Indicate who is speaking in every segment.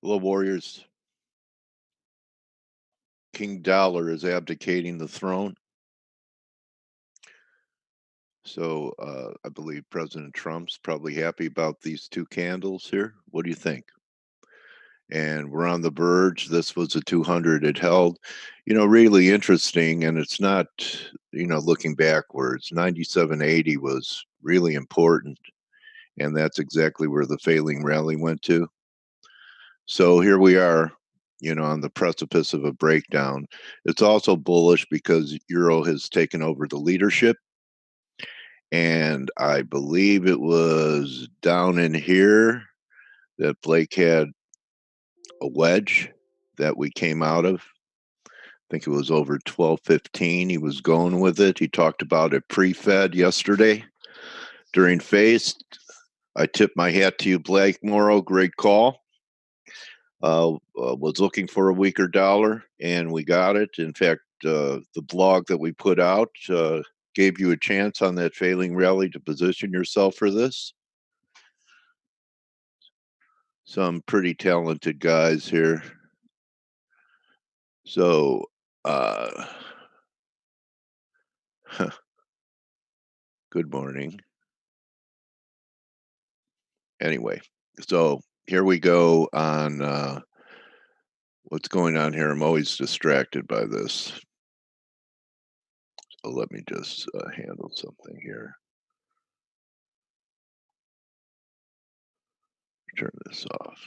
Speaker 1: Hello, Warriors. King Dollar is abdicating the throne. So I believe President Trump's probably happy about these two candles here. What do you think? And we're on the verge. This was a 200 it held. Really interesting. And it's not, looking backwards, 97.80 was really important. And that's exactly where the failing rally went to. So here we are, on the precipice of a breakdown. It's also bullish because Euro has taken over the leadership. And I believe it was down in here that Blake had a wedge that we came out of. I think it was over 12.15. He was going with it. He talked about it pre-Fed yesterday during FACE. I tip my hat to you, Blake Morrow. Great call. Was looking for a weaker dollar, and we got it. In fact, the blog that we put out gave you a chance on that failing rally to position yourself for this. Some pretty talented guys here. So, good morning. Anyway, so here we go on what's going on here. I'm always distracted by this. So let me just handle something here. Turn this off.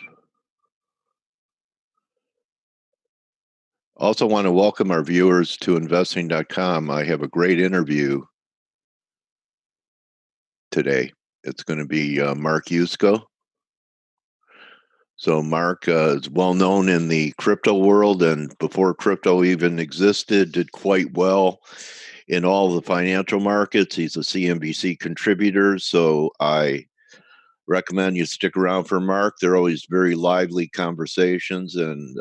Speaker 1: Also want to welcome our viewers to investing.com. I have a great interview today. It's going to be Mark Yusko. So Mark is well known in the crypto world, and before crypto even existed, did quite well in all the financial markets. He's a CNBC contributor, so I recommend you stick around for Mark. They're always very lively conversations, and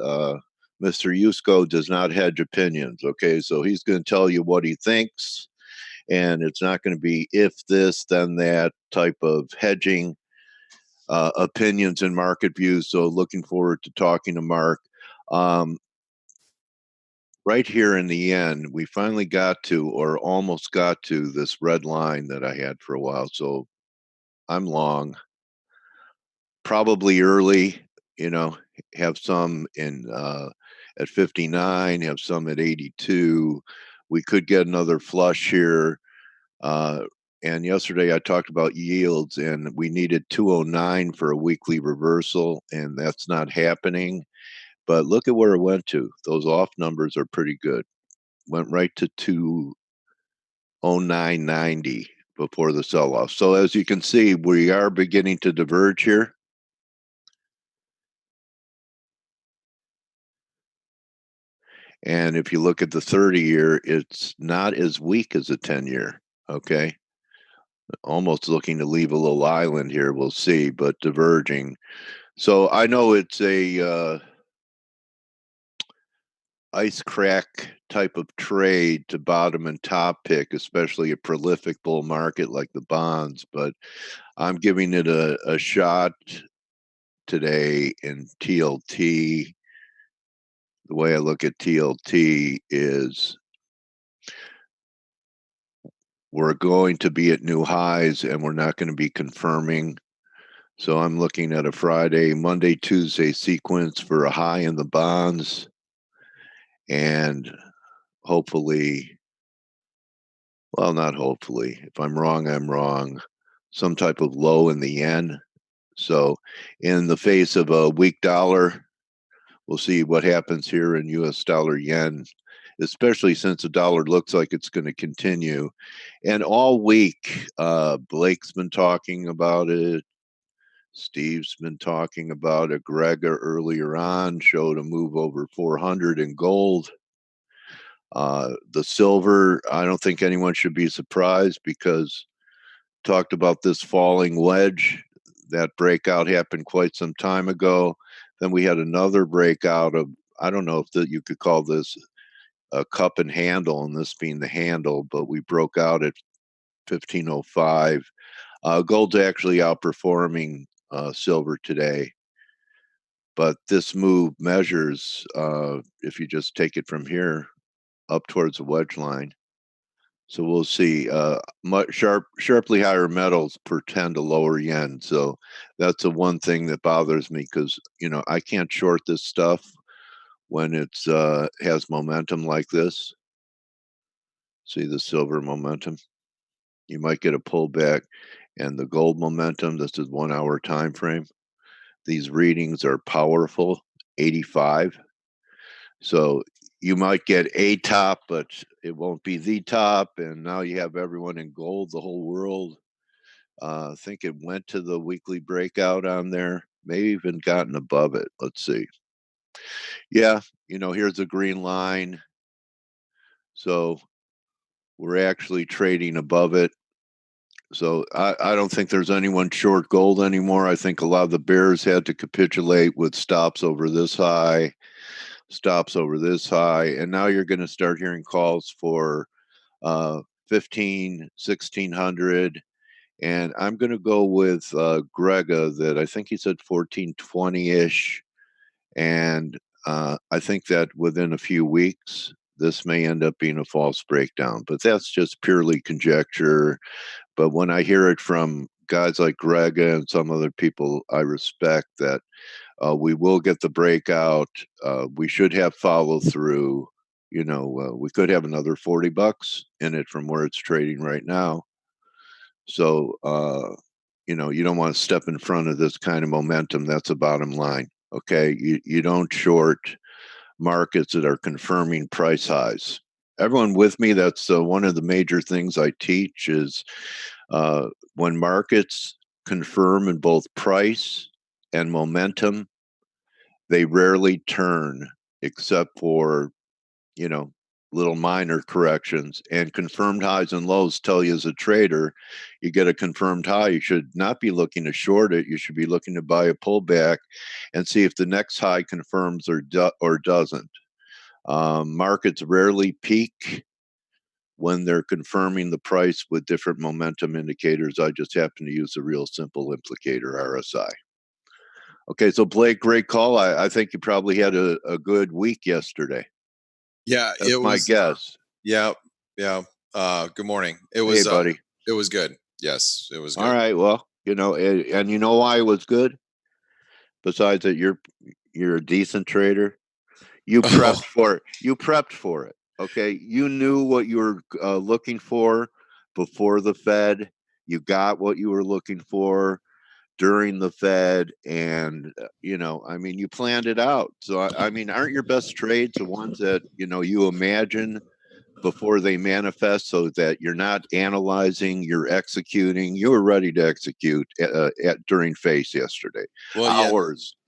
Speaker 1: Mr. Yusko does not hedge opinions. Okay, so he's going to tell you what he thinks, and it's not going to be if this, then that type of hedging opinions and market views. So looking forward to talking to Mark. Right here in the end, we finally got to, or almost got to, this red line that I had for a while. So I'm long, probably early, have some in at 59, have some at 82. We could get another flush here. And yesterday I talked about yields, and we needed 209 for a weekly reversal, and that's not happening. But look at where it went to. Those off numbers are pretty good. Went right to 209.90 before the sell-off. So as you can see, we are beginning to diverge here. And if you look at the 30-year, it's not as weak as a 10-year, okay? Almost looking to leave a little island here, we'll see, but diverging. So I know it's a ice crack type of trade to bottom and top pick, especially a prolific bull market like the bonds, but I'm giving it a shot today in TLT. The way I look at TLT is we're going to be at new highs and we're not going to be confirming. So I'm looking at a Friday, Monday, Tuesday sequence for a high in the bonds, and hopefully, well, not hopefully, if I'm wrong, I'm wrong, some type of low in the yen. So in the face of a weak dollar, we'll see what happens here in US dollar yen, especially since the dollar looks like it's going to continue. And all week, Blake's been talking about it. Steve's been talking about it. Grega earlier on showed a move over 400 in gold. The silver, I don't think anyone should be surprised because talked about this falling wedge. That breakout happened quite some time ago. Then we had another breakout of, I don't know if you could call this a cup and handle, and this being the handle, but we broke out at 1505. Gold's actually outperforming silver today. But this move measures, if you just take it from here up towards the wedge line. So we'll see. Sharply higher metals portend a lower yen. So that's the one thing that bothers me, because I can't short this stuff when it's has momentum like this. See the silver momentum? You might get a pullback, and the gold momentum. This is 1 hour time frame. These readings are powerful, 85. So you might get a top, but it won't be the top. And now you have everyone in gold, the whole world. I think it went to the weekly breakout on there, maybe even gotten above it. Let's see. Yeah, here's a green line. So we're actually trading above it. So I don't think there's anyone short gold anymore. I think a lot of the bears had to capitulate with stops over this high, stops over this high. And now you're going to start hearing calls for 15, 1600. And I'm going to go with Grega that I think he said 1420-ish. And I think that within a few weeks, this may end up being a false breakdown. But that's just purely conjecture. But when I hear it from guys like Grega and some other people I respect, that we will get the breakout. We should have follow through. We could have another $40 in it from where it's trading right now. So, you don't want to step in front of this kind of momentum. That's the bottom line. Okay. You don't short markets that are confirming price highs. Everyone with me? That's one of the major things I teach is when markets confirm in both price and momentum, they rarely turn except for, little minor corrections. And confirmed highs and lows tell you as a trader, you get a confirmed high, you should not be looking to short it. You should be looking to buy a pullback and see if the next high confirms or doesn't. Markets rarely peak when they're confirming the price with different momentum indicators. I just happen to use a real simple implicator, RSI. Okay, so Blake, great call. I think you probably had a good week yesterday.
Speaker 2: Yeah,
Speaker 1: That's
Speaker 2: it
Speaker 1: my
Speaker 2: was.
Speaker 1: guess.
Speaker 2: Yeah. Good morning. It
Speaker 1: Hey,
Speaker 2: was.
Speaker 1: buddy.
Speaker 2: It was good. Yes, it was
Speaker 1: All
Speaker 2: good.
Speaker 1: right. Well, and you know why it was good? Besides that, you're a decent trader. You prepped for it. You prepped for it. Okay. You knew what you were looking for before the Fed. You got what you were looking for during the Fed, and you planned it out. So aren't your best trades the ones that you imagine before they manifest, so that you're not analyzing, you're executing? You were ready to execute during face yesterday.
Speaker 2: Well, yeah,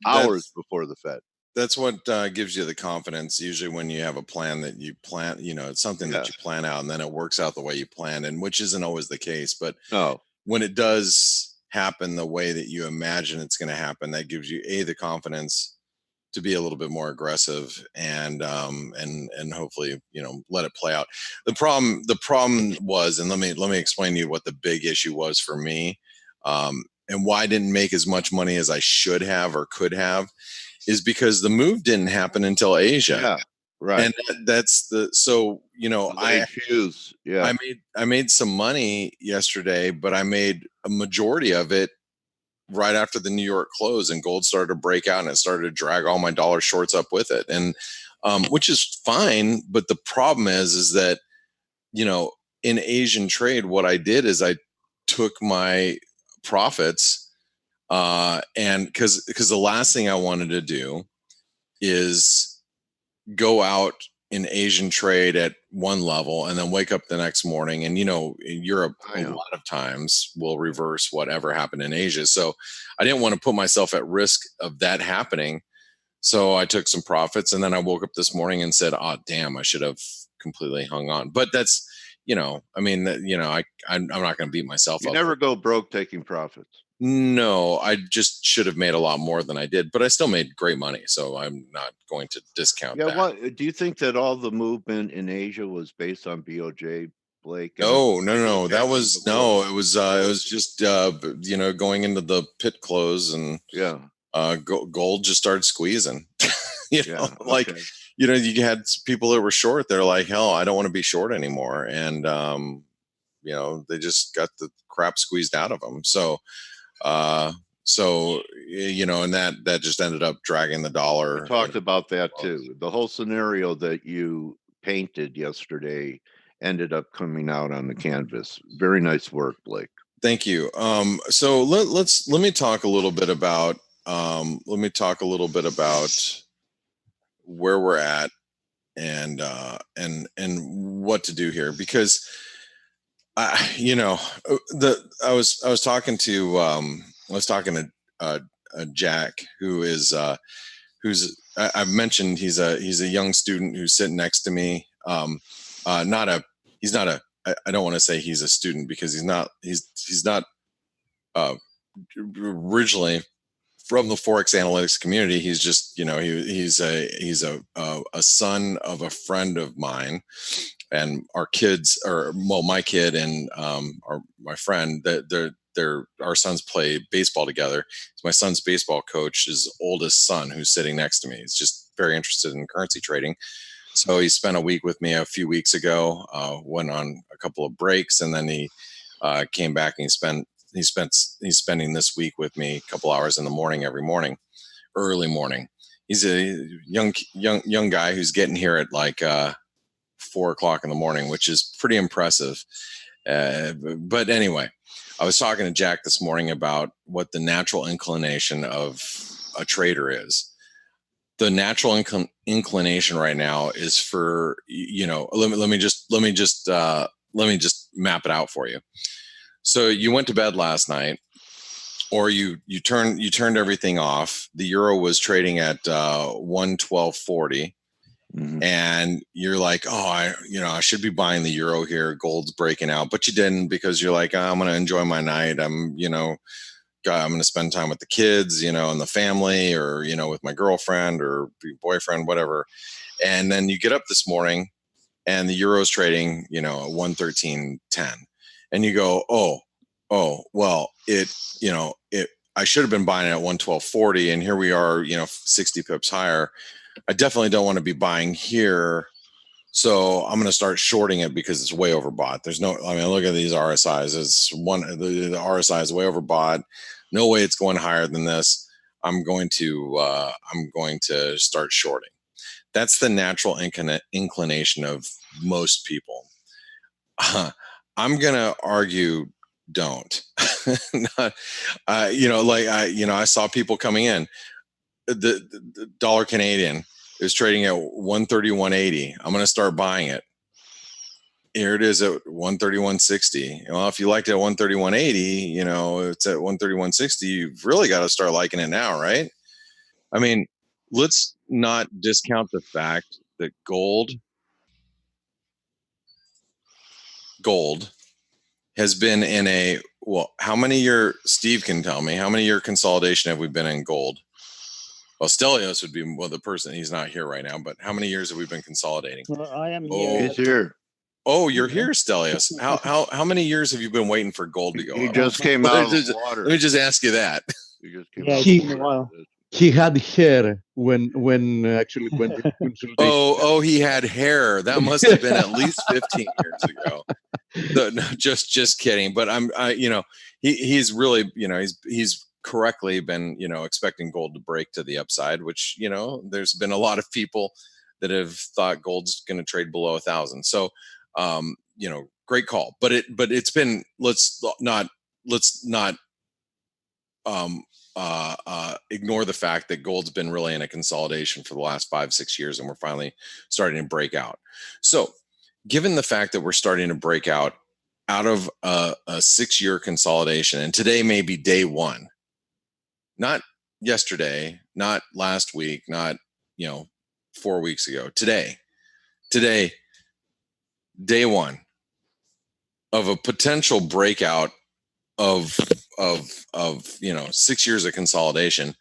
Speaker 1: Hours before the Fed.
Speaker 2: that's what gives you the confidence. Usually, when you have a plan that you plan, it's something that you plan out, and then it works out the way you planned, and which isn't always the case. But
Speaker 1: No.
Speaker 2: when it does happen the way that you imagine it's going to happen, that gives you the confidence to be a little bit more aggressive and hopefully let it play out. The problem was, and let me explain to you what the big issue was for me, and why I didn't make as much money as I should have or could have, is because the move didn't happen until Asia.
Speaker 1: Yeah, right.
Speaker 2: And that's the so
Speaker 1: I fuse. Yeah,
Speaker 2: I made some money yesterday, but I made a majority of it right after the New York close, and gold started to break out, and it started to drag all my dollar shorts up with it, and which is fine. But the problem is that in Asian trade, what I did is I took my profits, and because the last thing I wanted to do is go out in Asian trade at one level and then wake up the next morning. And, in Europe, a lot of times will reverse whatever happened in Asia. So I didn't want to put myself at risk of that happening. So I took some profits, and then I woke up this morning and said, oh, damn, I should have completely hung on. But that's, I'm not going to beat myself up.
Speaker 1: You never go broke taking profits.
Speaker 2: No, I just should have made a lot more than I did, but I still made great money. So I'm not going to discount that.
Speaker 1: What do you think that all the movement in Asia was based on BOJ, Blake?
Speaker 2: No. That was no. It was just going into the pit close, and
Speaker 1: yeah.
Speaker 2: gold just started squeezing. You know,
Speaker 1: Yeah,
Speaker 2: like,
Speaker 1: okay.
Speaker 2: you know, you had people that were short. They're like, hell, I don't want to be short anymore. And, you know, they just got the crap squeezed out of them. So, you know, and that just ended up dragging the
Speaker 1: We
Speaker 2: dollar.
Speaker 1: talked about that too. The whole scenario that you painted yesterday ended up coming out on the canvas. Very nice work, Blake.
Speaker 2: Thank you. So let me talk a little bit about where we're at and what to do here, because you know, I was talking to Jack, who is I've mentioned he's a young student who's sitting next to me. Not a he's not a I don't want to say he's a student, because he's not originally from the ForexAnalytix community. He's just, you know, he's a son of a friend of mine, and our kids, or well, my kid and my friend, that they're our sons play baseball together. My son's baseball coach, his oldest son, who's sitting next to me. He's just very interested in currency trading. So he spent a week with me a few weeks ago, went on a couple of breaks, and then he came back, and he's spending this week with me a couple hours in the morning, every morning, early morning. He's a young guy who's getting here at like 4 o'clock in the morning, which is pretty impressive. But anyway, I was talking to Jack this morning about what the natural inclination of a trader is. The natural inclination right now is for, you know, let me just map it out for you. So you went to bed last night, or you turned everything off. The euro was trading at 112.40.
Speaker 1: Mhm.
Speaker 2: And you're like, oh, I should be buying the euro here. Gold's breaking out, but you didn't, because you're like, oh, I'm going to enjoy my night. I'm going to spend time with the kids, you know, and the family, or, you know, with my girlfriend or boyfriend, whatever. And then you get up this morning, and the euro's trading, you know, at 113.10, and you go, well, I should have been buying it at 112.40, and here we are, you know, 60 pips higher. I definitely don't want to be buying here. So I'm going to start shorting it because it's way overbought. Look at these RSIs. The RSI is way overbought. No way it's going higher than this. I'm going to start shorting. That's the natural inclination of most people. I'm going to argue don't. I saw people coming in. The dollar Canadian is trading at 131.80. I'm going to start buying it. Here it is at 131.60. Well, if you liked it at 131.80, you know, it's at 131.60. You've really got to start liking it now, right? I mean, let's not discount the fact that gold has been in how many year, Steve can tell me, how many year consolidation have we been in gold? Well, Stelios would be the person. He's not here right now, but how many years have we been consolidating?
Speaker 3: I am here.
Speaker 1: He's here.
Speaker 2: Oh, you're here, Stelios. How many years have you been waiting for gold to go
Speaker 1: He
Speaker 2: up?
Speaker 1: just came out of the water.
Speaker 2: Let me just ask you that.
Speaker 1: He just came
Speaker 3: Yeah,
Speaker 1: out
Speaker 3: it's
Speaker 1: of
Speaker 3: been
Speaker 1: the
Speaker 3: a while.
Speaker 4: He had hair when actually went to consultation.
Speaker 2: Oh, he had hair. That must have been at least 15 years ago. No, just kidding. But he's really, you know, he's correctly been, you know, expecting gold to break to the upside, which, you know, there's been a lot of people that have thought gold's going to trade below 1,000. So, you know, great call. But it's been, let's not ignore the fact that gold's been really in a consolidation for the last 5-6 years, and we're finally starting to break out. So, given the fact that we're starting to break out of a 6-year consolidation, and today may be day one, not yesterday, not last week, not, you know, 4 weeks ago, today, day one of a potential breakout of 6 years of consolidation.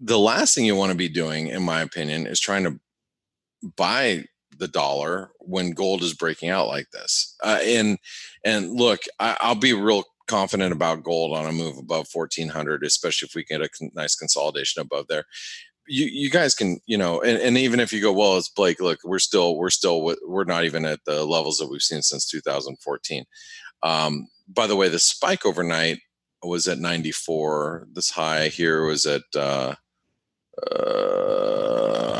Speaker 2: The last thing you want to be doing, in my opinion, is trying to buy the dollar when gold is breaking out like this. And look, I'll be real confident about gold on a move above 1400, especially if we get a nice consolidation above there. You guys can, and even if you go, well, it's Blake, look, we're not even at the levels that we've seen since 2014. By the way, the spike overnight was at 94. This high here was at I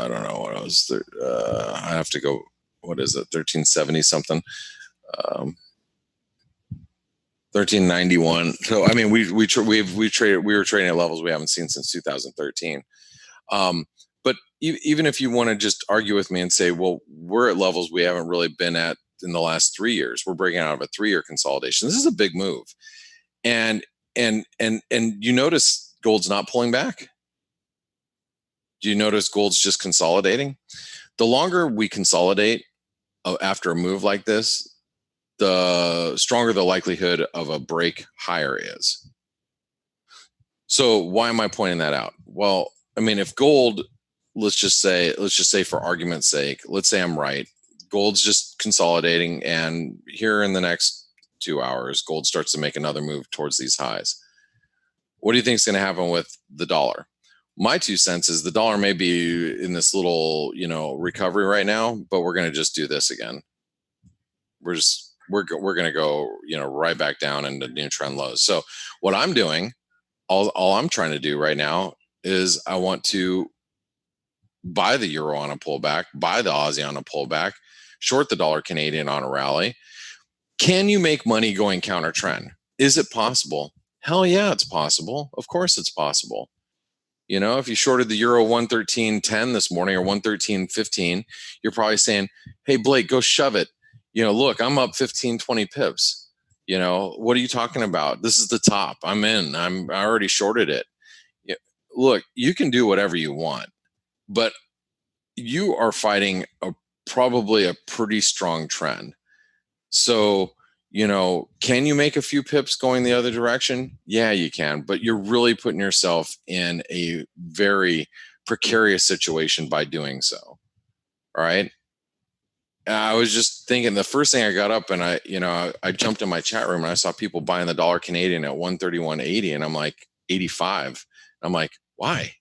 Speaker 2: don't know what I was. I have to go. What is it? 1370 something. 1391. So I mean, we were trading at levels we haven't seen since 2013. But even if you want to just argue with me and say, well, we're at levels we haven't really been at in the last 3 years. We're breaking out of a 3-year consolidation. This is a big move, and you notice gold's not pulling back. Do you notice gold's just consolidating? The longer we consolidate after a move like this, the stronger the likelihood of a break higher is. So why am I pointing that out? Well, I mean, if gold, let's just say for argument's sake, let's say I'm right. Gold's just consolidating, and here in the next 2 hours, gold starts to make another move towards these highs. What do you think is going to happen with the dollar? My 2 cents is the dollar may be in this little, recovery right now, but we're going to just do this again. We're going to go, right back down into new trend lows. So what I'm doing, all I'm trying to do right now is I want to buy the euro on a pullback, buy the Aussie on a pullback, short the dollar Canadian on a rally. Can you make money going counter trend? Is it possible? Hell yeah, it's possible. Of course it's possible. If you shorted the euro 113.10 this morning or 113.15, you're probably saying, hey, Blake, go shove it. Look, I'm up 15, 20 pips. What are you talking about? This is the top. I'm in. I already shorted it. Look, you can do whatever you want, but you are fighting probably a pretty strong trend. So, can you make a few pips going the other direction? Yeah, you can, but you're really putting yourself in a very precarious situation by doing so. All right. I was just thinking, the first thing I got up and I jumped in my chat room and I saw people buying the dollar Canadian at 131.80, and I'm like 85. I'm like, why?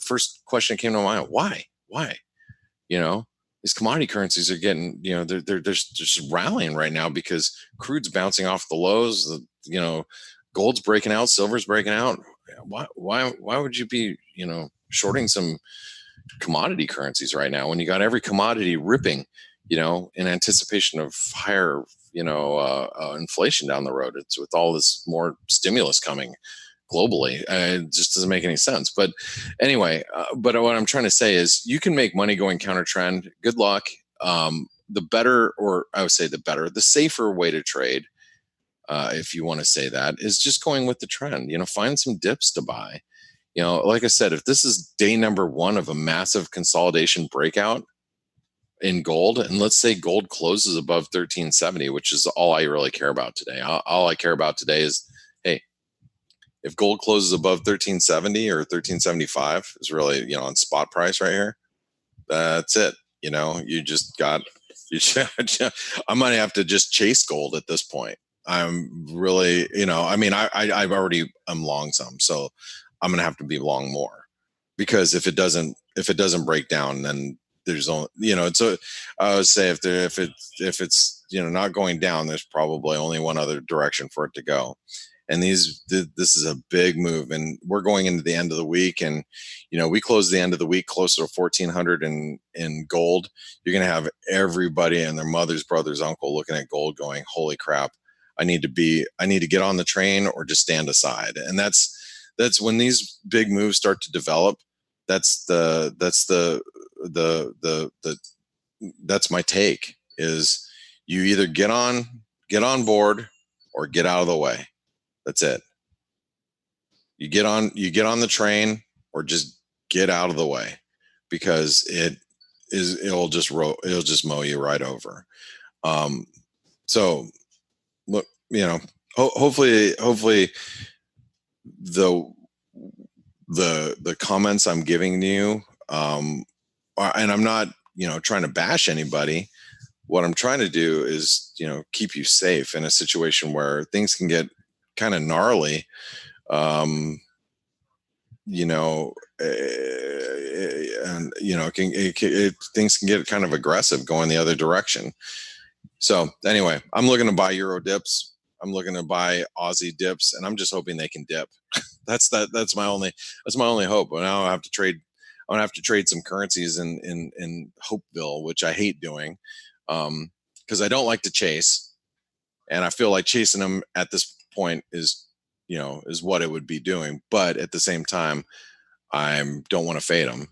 Speaker 2: First question came to mind, why? These commodity currencies are getting, they're just rallying right now because crude's bouncing off the lows. Gold's breaking out, silver's breaking out. Why would you be, shorting some commodity currencies right now when you got every commodity ripping, in anticipation of higher, inflation down the road? It's with all this more stimulus coming globally. It just doesn't make any sense. But anyway, but what I'm trying to say is you can make money going counter trend. Good luck. The safer way to trade, if you want to say that, is just going with the trend. Find some dips to buy. Like I said, if this is day number 1 of a massive consolidation breakout in gold, and let's say gold closes above 1370, which is all I really care about today. All I care about today is, hey, if gold closes above 1370 or 1375 is really, on spot price right here, that's it. You just got, I might have to just chase gold at this point. I'm really, I've already, I'm long some, so I'm going to have to be long more, because if it doesn't break down, then there's only, so I would say if it's, not going down, there's probably only one other direction for it to go. And this is a big move, and we're going into the end of the week, and we close the end of the week closer to 1,400 in gold. You're going to have everybody and their mother's brother's uncle looking at gold, going, "Holy crap! I need to get on the train or just stand aside." And that's when these big moves start to develop. That's my take. Is you either get on board or get out of the way. That's it. You get on the train or just get out of the way, because it'll just mow you right over. So look, hopefully the comments I'm giving you, and I'm not, trying to bash anybody. what I'm trying to do is, keep you safe in a situation where things can get kind of gnarly. And things can get kind of aggressive going the other direction. So anyway, I'm looking to buy Euro dips. I'm looking to buy Aussie dips, and I'm just hoping they can dip. That's my only hope. But now I have to trade. I'm gonna have to trade some currencies in Hopeville, which I hate doing, because I don't like to chase, and I feel like chasing them at this point is what it would be doing. But at the same time, I don't want to fade them.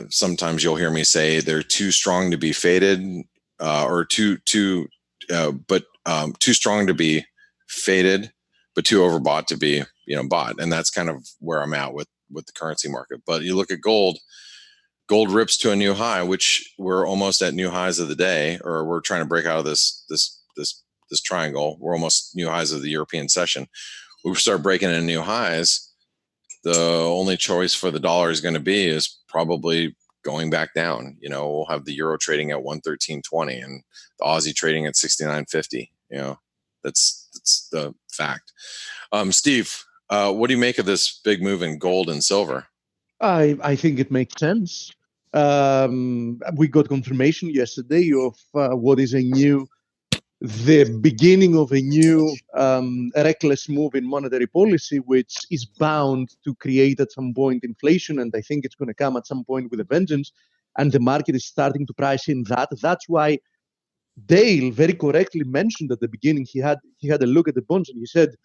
Speaker 2: Sometimes you'll hear me say they're too strong to be faded, or too strong to be faded, but too overbought to be bought. And that's kind of where I'm at with the currency market. But you look at gold. Gold rips to a new high, which we're almost at new highs of the day, or we're trying to break out of this triangle. We're almost new highs of the European session. We start breaking into new highs. The only choice for the dollar is going to be is probably going back down. We'll have the euro trading at 113.20 and the Aussie trading at 69.50. That's the fact. Steve, what do you make of this big move in gold and silver?
Speaker 4: I think it makes sense. We got confirmation yesterday of what is the beginning of a new reckless move in monetary policy, which is bound to create at some point inflation. And I think it's going to come at some point with a vengeance. And the market is starting to price in that. That's why Dale very correctly mentioned at the beginning, he had a look at the bonds and he said,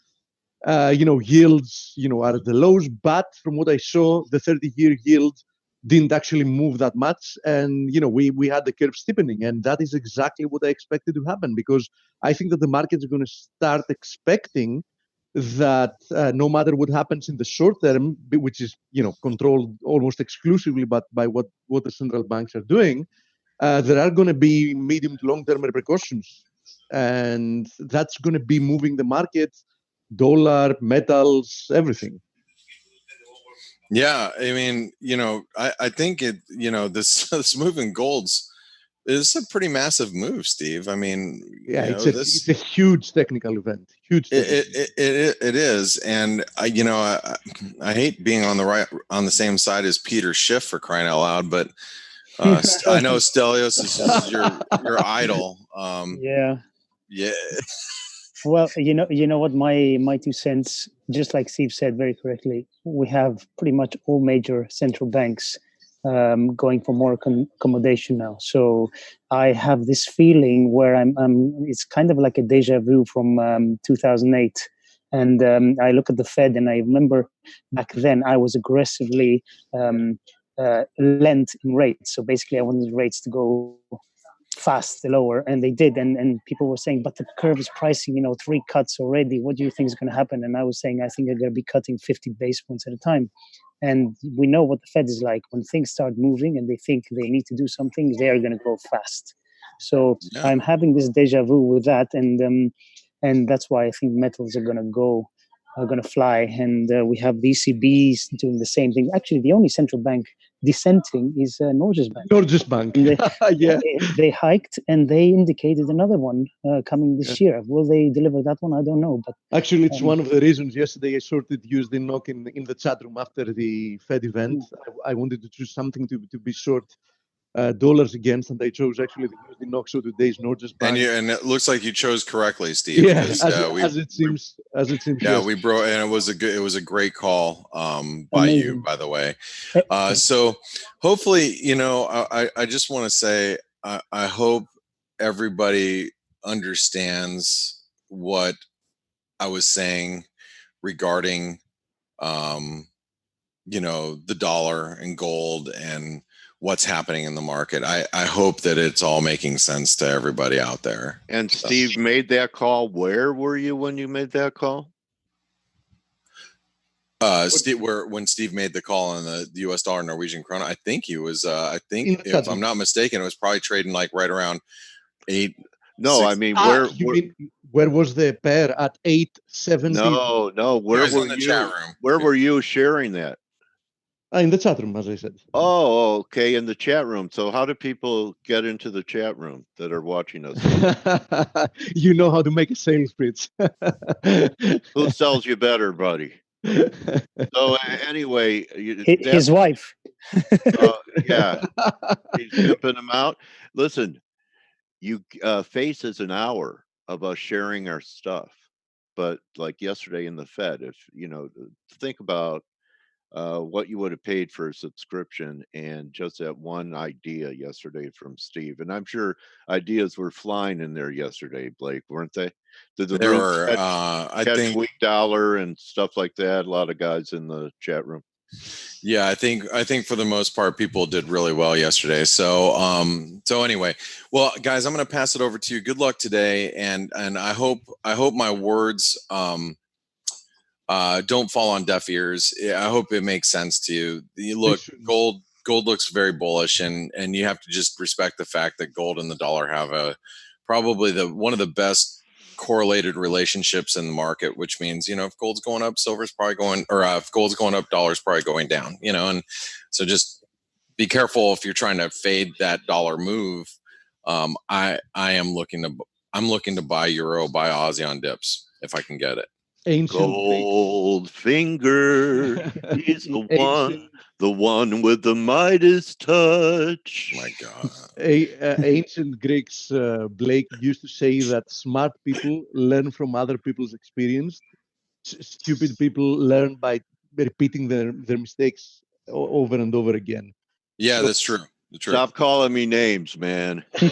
Speaker 4: yields, are at the lows, but from what I saw, the 30-year yield didn't actually move that much. And, we had the curve steepening, and that is exactly what I expected to happen, because I think that the markets are going to start expecting that no matter what happens in the short term, which is, controlled almost exclusively by what the central banks are doing, there are going to be medium to long-term repercussions. And that's going to be moving the market, dollar, metals, everything.
Speaker 2: Yeah, I mean, I think this move in golds is a pretty massive move, Steve. I mean,
Speaker 4: it's a huge technical event.
Speaker 2: It is, and I hate being on the same side as Peter Schiff, for crying out loud, but I know Stelios is your idol.
Speaker 3: Yeah. Well, you know what, my 2 cents, just like Steve said very correctly, we have pretty much all major central banks going for more accommodation now. So I have this feeling where it's kind of like a deja vu from 2008. And I look at the Fed, and I remember back then I was aggressively lent in rates. So basically I wanted rates to go fast lower, and they did, and people were saying, but the curve is pricing 3 cuts already. What do you think is going to happen? And I was saying, I think they're going to be cutting 50 basis points at a time. And we know what the Fed is like. When things start moving and they think they need to do something, they are going to go fast. So yeah. I'm having this deja vu with that, and that's why I think metals are going to fly. And we have the ECBs doing the same thing. Actually, the only central bank dissenting is Norges Bank.
Speaker 4: Norges Bank.
Speaker 3: They hiked, and they indicated another one coming this year. Will they deliver that one? I don't know. But
Speaker 4: actually, it's one of the reasons yesterday I used the knock in the chat room after the Fed event. I wanted to choose something to be short dollars against, and I chose actually the knock. So today's Norges Bank.
Speaker 2: And it looks like you chose correctly, Steve.
Speaker 4: Yeah, as it seems.
Speaker 2: Yeah, yes. We broke, and it was a great call by you, by the way. So hopefully, I just want to say I hope everybody understands what I was saying regarding the dollar and gold and what's happening in the market. I hope that it's all making sense to everybody out there.
Speaker 1: And Steve made that call. Where were you when you made that call?
Speaker 2: When Steve made the call on the U.S. dollar Norwegian krona, I think he was. I think if I'm not mistaken, it was probably trading like right around 8.
Speaker 1: No, 6. I mean
Speaker 4: where was the pair at 8.70?
Speaker 1: No. Where were you? Where were you sharing that?
Speaker 4: In the chat room, as I said.
Speaker 1: Oh, okay, in the chat room. So how do people get into the chat room that are watching us?
Speaker 4: You know how to make a sales pitch.
Speaker 1: Who sells you better, buddy? So anyway,
Speaker 3: His wife.
Speaker 1: yeah, he's pimping them out. Listen, you Face is an hour of us sharing our stuff, but like yesterday in the Fed, if think about what you would have paid for a subscription and just that one idea yesterday from Steve. And I'm sure ideas were flying in there yesterday, Blake, weren't they? Did the
Speaker 2: There
Speaker 1: room
Speaker 2: were, I
Speaker 1: catch
Speaker 2: think,
Speaker 1: weak dollar and stuff like that? A lot of guys in the chat room.
Speaker 2: yeah, I think for the most part, people did really well yesterday. So, anyway, well, guys, I'm going to pass it over to you. Good luck today, and I hope my words don't fall on deaf ears. I hope it makes sense to you. You look, gold looks very bullish, and you have to just respect the fact that gold and the dollar have probably one of the best correlated relationships in the market, which means, if gold's going up, silver's probably going, or if gold's going up, dollar's probably going down, and so just be careful if you're trying to fade that dollar move. I'm looking to buy euro, buy Aussie on dips if I can get it.
Speaker 1: Goldfinger, he's the one with the Midas touch.
Speaker 2: My God.
Speaker 4: Ancient Greeks, Blake, used to say that smart people learn from other people's experience. Stupid people learn by repeating their mistakes over and over again.
Speaker 2: Yeah, so, that's true.
Speaker 1: Stop calling me names, man.
Speaker 2: All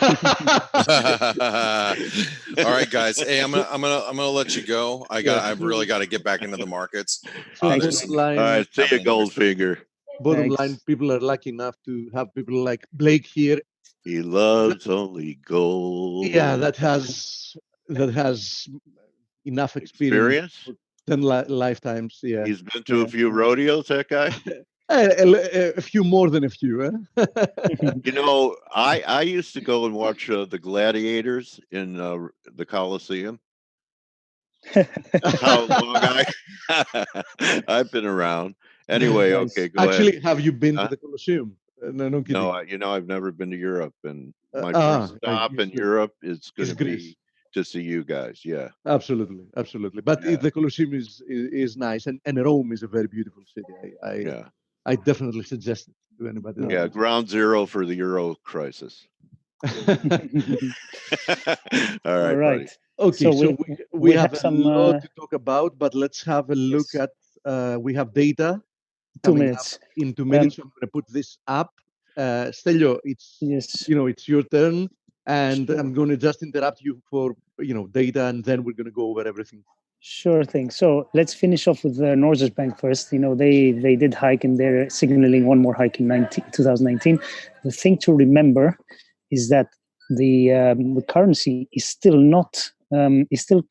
Speaker 2: right, guys. Hey, I'm gonna let you go. I've really got to get back into the markets.
Speaker 1: All right, see you, Goldfinger.
Speaker 4: Bottom line, people are lucky enough to have people like Blake here.
Speaker 1: He loves only gold.
Speaker 4: Yeah, that has enough experience. 10 lifetimes. Yeah,
Speaker 1: he's been to a few rodeos. That guy.
Speaker 4: A few more than a few.
Speaker 1: I used to go and watch the gladiators in the Coliseum. How long I've been around. Anyway, okay, go
Speaker 4: Actually,
Speaker 1: ahead.
Speaker 4: have you been to the Coliseum?
Speaker 1: No, I've never been to Europe, and my first stop in Europe is going to be to see you guys. Yeah,
Speaker 4: absolutely. But the Colosseum is nice, and Rome is a very beautiful city. I definitely suggest it to anybody.
Speaker 1: Yeah, ground zero for the Euro crisis. All right. Buddy.
Speaker 4: Okay, so we have a lot to talk about, but let's have a look at. We have data.
Speaker 3: 2 minutes.
Speaker 4: In 2 minutes, I'm going to put this up. Stelio, it's it's your turn, and I'm going to just interrupt you for data, and then we're going to go over everything.
Speaker 3: Sure thing. So let's finish off with the Norges Bank first. They did hike, and they're signaling one more hike in 2019. The thing to remember is that the currency is still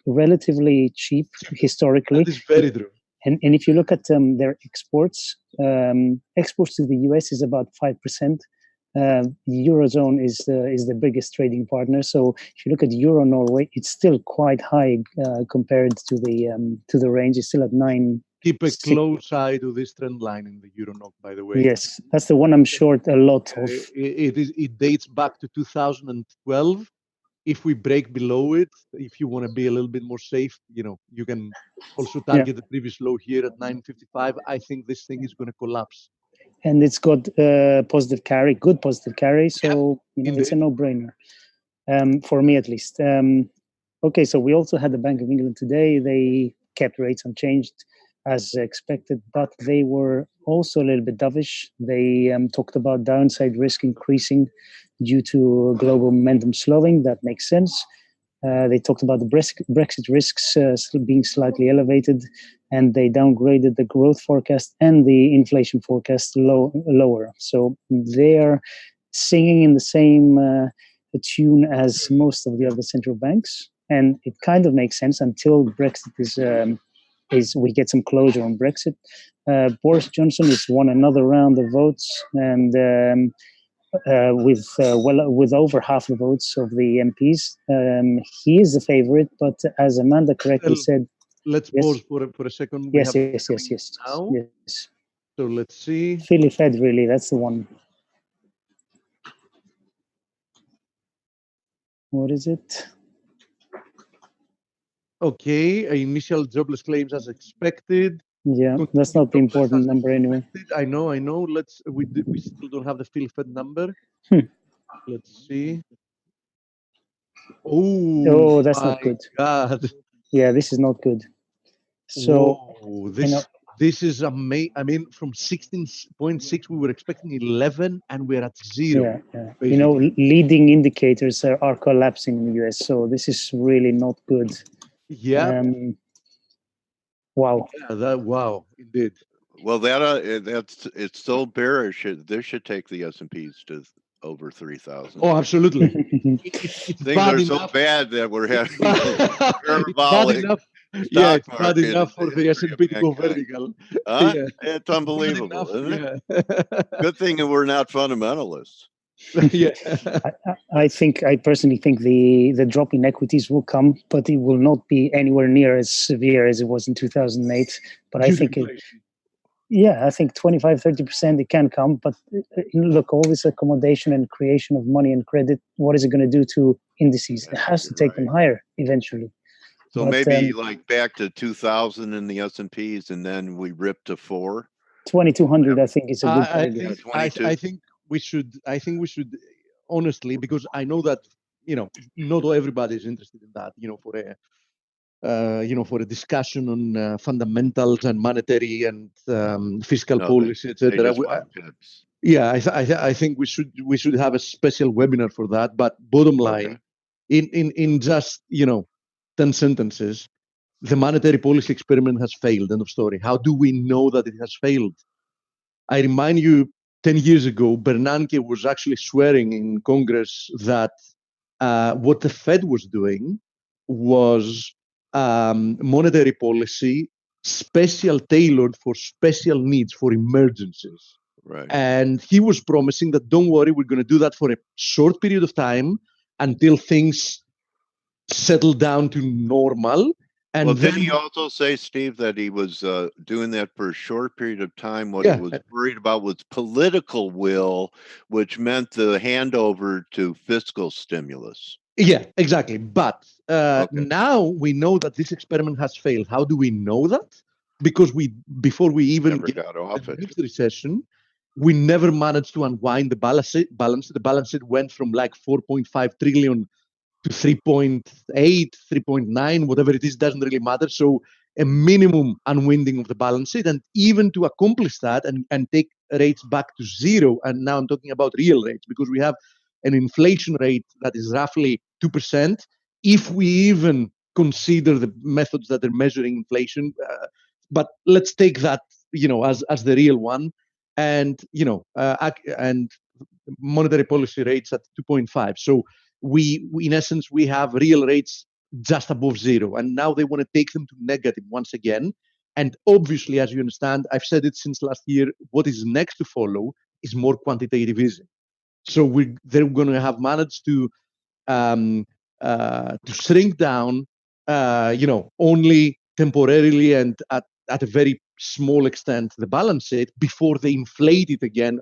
Speaker 3: relatively cheap historically.
Speaker 4: That is very true.
Speaker 3: And if you look at their exports to the US is about 5%. The Eurozone is the biggest trading partner. So if you look at Euro Norway, it's still quite high compared to the range. It's still at 9.
Speaker 4: Keep a close eye to this trend line in the Euro NOK, by the way.
Speaker 3: Yes, that's the one I'm short a lot of.
Speaker 4: It dates back to 2012. If we break below it, if you want to be a little bit more safe, you can also target the previous low here at 955. I think this thing is going to collapse.
Speaker 3: And it's got good positive carry. So it's a no-brainer for me, at least. Okay, so we also had the Bank of England today. They kept rates unchanged as expected, but they were also a little bit dovish. They talked about downside risk increasing due to global momentum slowing. That makes sense. They talked about the Brexit risks being slightly elevated, and they downgraded the growth forecast and the inflation forecast lower. So they're singing in the same tune as most of the other central banks, and it kind of makes sense until Brexit is we get some closure on Brexit. Boris Johnson has won another round of votes, and with over half the votes of the MPs, he is the favorite. But as Amanda correctly said,
Speaker 4: let's pause for a second.
Speaker 3: Yes.
Speaker 4: Now.
Speaker 3: Yes.
Speaker 4: So let's see.
Speaker 3: Philly Fed, really, that's the one. What is it?
Speaker 4: Okay, initial jobless claims as expected.
Speaker 3: Yeah, that's not the important number anyway.
Speaker 4: I know. We still don't have the Philly Fed number. Let's see.
Speaker 3: Oh, that's not good.
Speaker 4: God.
Speaker 3: Yeah, this is not good. So,
Speaker 4: whoa, this is amazing. I mean, from 16.6, we were expecting 11, and we're at 0.
Speaker 3: Yeah. You know, leading indicators are collapsing in the US, so this is really not good.
Speaker 4: Yeah.
Speaker 3: Wow.
Speaker 4: Yeah, wow, indeed.
Speaker 1: Well, it's so bearish. This should take the S&Ps to over 3,000.
Speaker 4: Oh, absolutely. It's
Speaker 1: Things are so bad that we're having parabolic.
Speaker 4: Yeah, it's bad enough for the S&P to go vertical.
Speaker 1: Yeah. It's unbelievable, isn't it? Good thing that we're not fundamentalists.
Speaker 4: Yeah.
Speaker 3: I personally think the drop in equities will come, but it will not be anywhere near as severe as it was in 2008. But I think I think 25-30% it can come. But look, all this accommodation and creation of money and credit, what is it going to do to indices? It has to take them higher eventually.
Speaker 1: So maybe like back to 2000 in the S&Ps, and then we rip to 4.
Speaker 3: 2200, I think, is a good target.
Speaker 4: I think we should honestly, because I know that not everybody is interested in that. For a discussion on fundamentals and monetary and fiscal policy, etc. Yeah, I think we should have a special webinar for that. But bottom line, in just 10 sentences, the monetary policy experiment has failed. End of story. How do we know that it has failed? I remind you, 10 years ago, Bernanke was actually swearing in Congress that what the Fed was doing was monetary policy special tailored for special needs, for emergencies.
Speaker 1: Right.
Speaker 4: And he was promising that, don't worry, we're going to do that for a short period of time until things settle down to normal. And
Speaker 1: then he also say, Steve, that he was doing that for a short period of time. What he was worried about was political will, which meant the handover to fiscal stimulus.
Speaker 4: Yeah, exactly. But now we know that this experiment has failed. How do we know that? Because before we even
Speaker 1: got off
Speaker 4: the next recession, we never managed to unwind the balance sheet. The balance sheet went from like 4.5 trillion to 3.8, 3.9, whatever it is, doesn't really matter. So a minimum unwinding of the balance sheet. And even to accomplish that and take rates back to 0, and now I'm talking about real rates, because we have an inflation rate that is roughly 2%. If we even consider the methods that are measuring inflation, but let's take that, as the real one, and and monetary policy rates at 2.5. So we in essence, we have real rates just above 0, and now they want to take them to negative once again. And obviously, as you understand, I've said it since last year, what is next to follow is more quantitative easing. So they're going to have managed to shrink down, only temporarily and at a very small extent, the balance sheet before they inflate it again.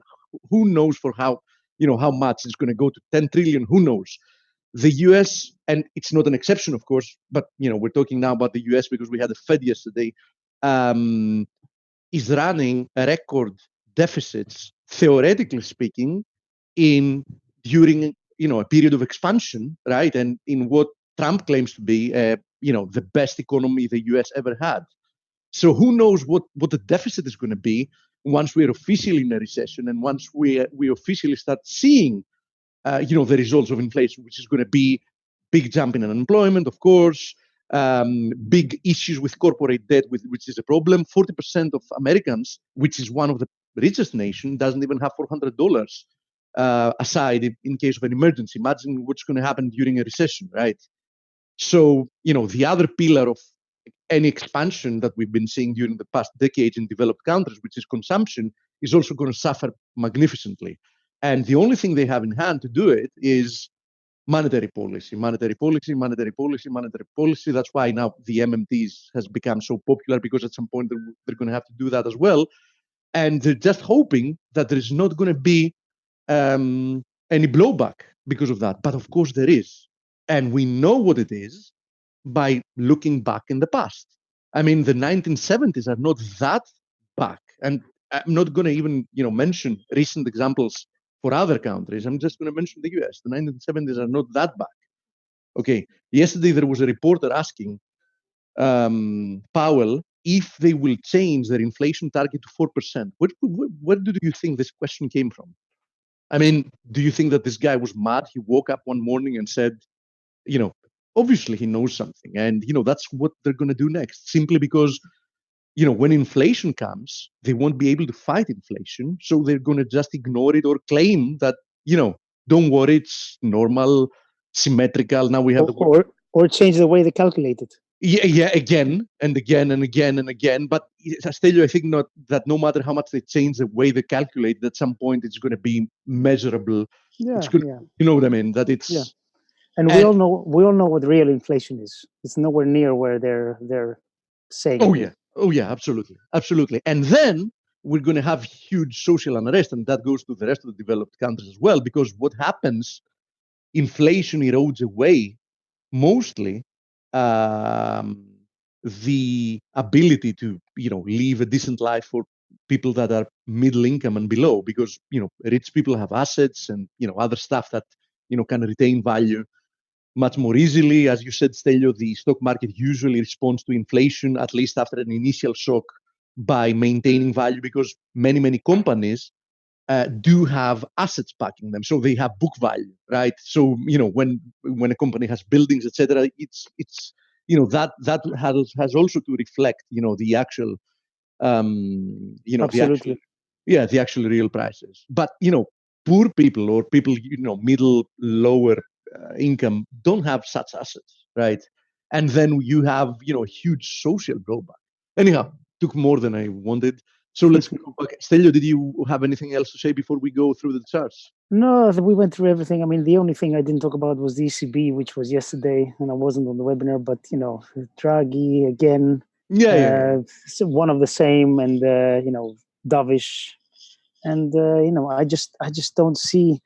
Speaker 4: Who knows for how much it's going to go to 10 trillion? Who knows? The US, and it's not an exception, of course, but we're talking now about the US because we had the Fed yesterday, is running record deficits, theoretically speaking, during a period of expansion, right? And in what Trump claims to be the best economy the US ever had. So who knows what the deficit is going to be once we're officially in a recession, and once we officially start seeing the results of inflation, which is going to be big jump in unemployment, of course, big issues with corporate debt, which is a problem. 40% of Americans, which is one of the richest nations, doesn't even have $400 aside in case of an emergency. Imagine what's going to happen during a recession, right? So, the other pillar of any expansion that we've been seeing during the past decades in developed countries, which is consumption, is also going to suffer magnificently. And the only thing they have in hand to do it is monetary policy. That's why now the MMTs has become so popular, because at some point they're going to have to do that as well. and they're just hoping that there is not going to be any blowback because of that. But of course there is, and we know what it is by looking back in the past. I mean, the 1970s are not that back, and I'm not going to even mention recent examples for other countries. I'm just going to mention the US. The 1970s are not that back. Okay. Yesterday there was a reporter asking Powell if they will change their inflation target to 4%. Where do you think this question came from? I mean, do you think that this guy was mad? He woke up one morning and said, obviously he knows something, and that's what they're going to do next, simply because when inflation comes, they won't be able to fight inflation, so they're going to just ignore it or claim that don't worry, it's normal, symmetrical. Now we have
Speaker 3: or change the way they calculate it.
Speaker 4: Yeah, again and again and again and again. But Stelio, I think not that no matter how much they change the way they calculate, at some point it's going to be measurable.
Speaker 3: Yeah,
Speaker 4: you know what I mean? That it's
Speaker 3: and we all know what real inflation is. It's nowhere near where they're saying.
Speaker 4: Oh yeah, absolutely. And then we're going to have huge social unrest, and that goes to the rest of the developed countries as well. Because what happens, inflation erodes away mostly the ability to live a decent life for people that are middle income and below, because rich people have assets and other stuff that can retain value much more easily. As you said, Stelio, the stock market usually responds to inflation, at least after an initial shock, by maintaining value, because many companies do have assets backing them, so they have book value, right? So when a company has buildings, etc., it's that has also to reflect the actual
Speaker 3: absolutely
Speaker 4: the actual real prices. But poor people or people middle lower income don't have such assets, right? And then you have huge social blowback. Anyhow, took more than I wanted. So let's go back. Stelio, did you have anything else to say before we go through the charts?
Speaker 3: No, we went through everything. I mean, the only thing I didn't talk about was the ECB, which was yesterday, and I wasn't on the webinar. But Draghi again, so one of the same, and dovish, and I just don't see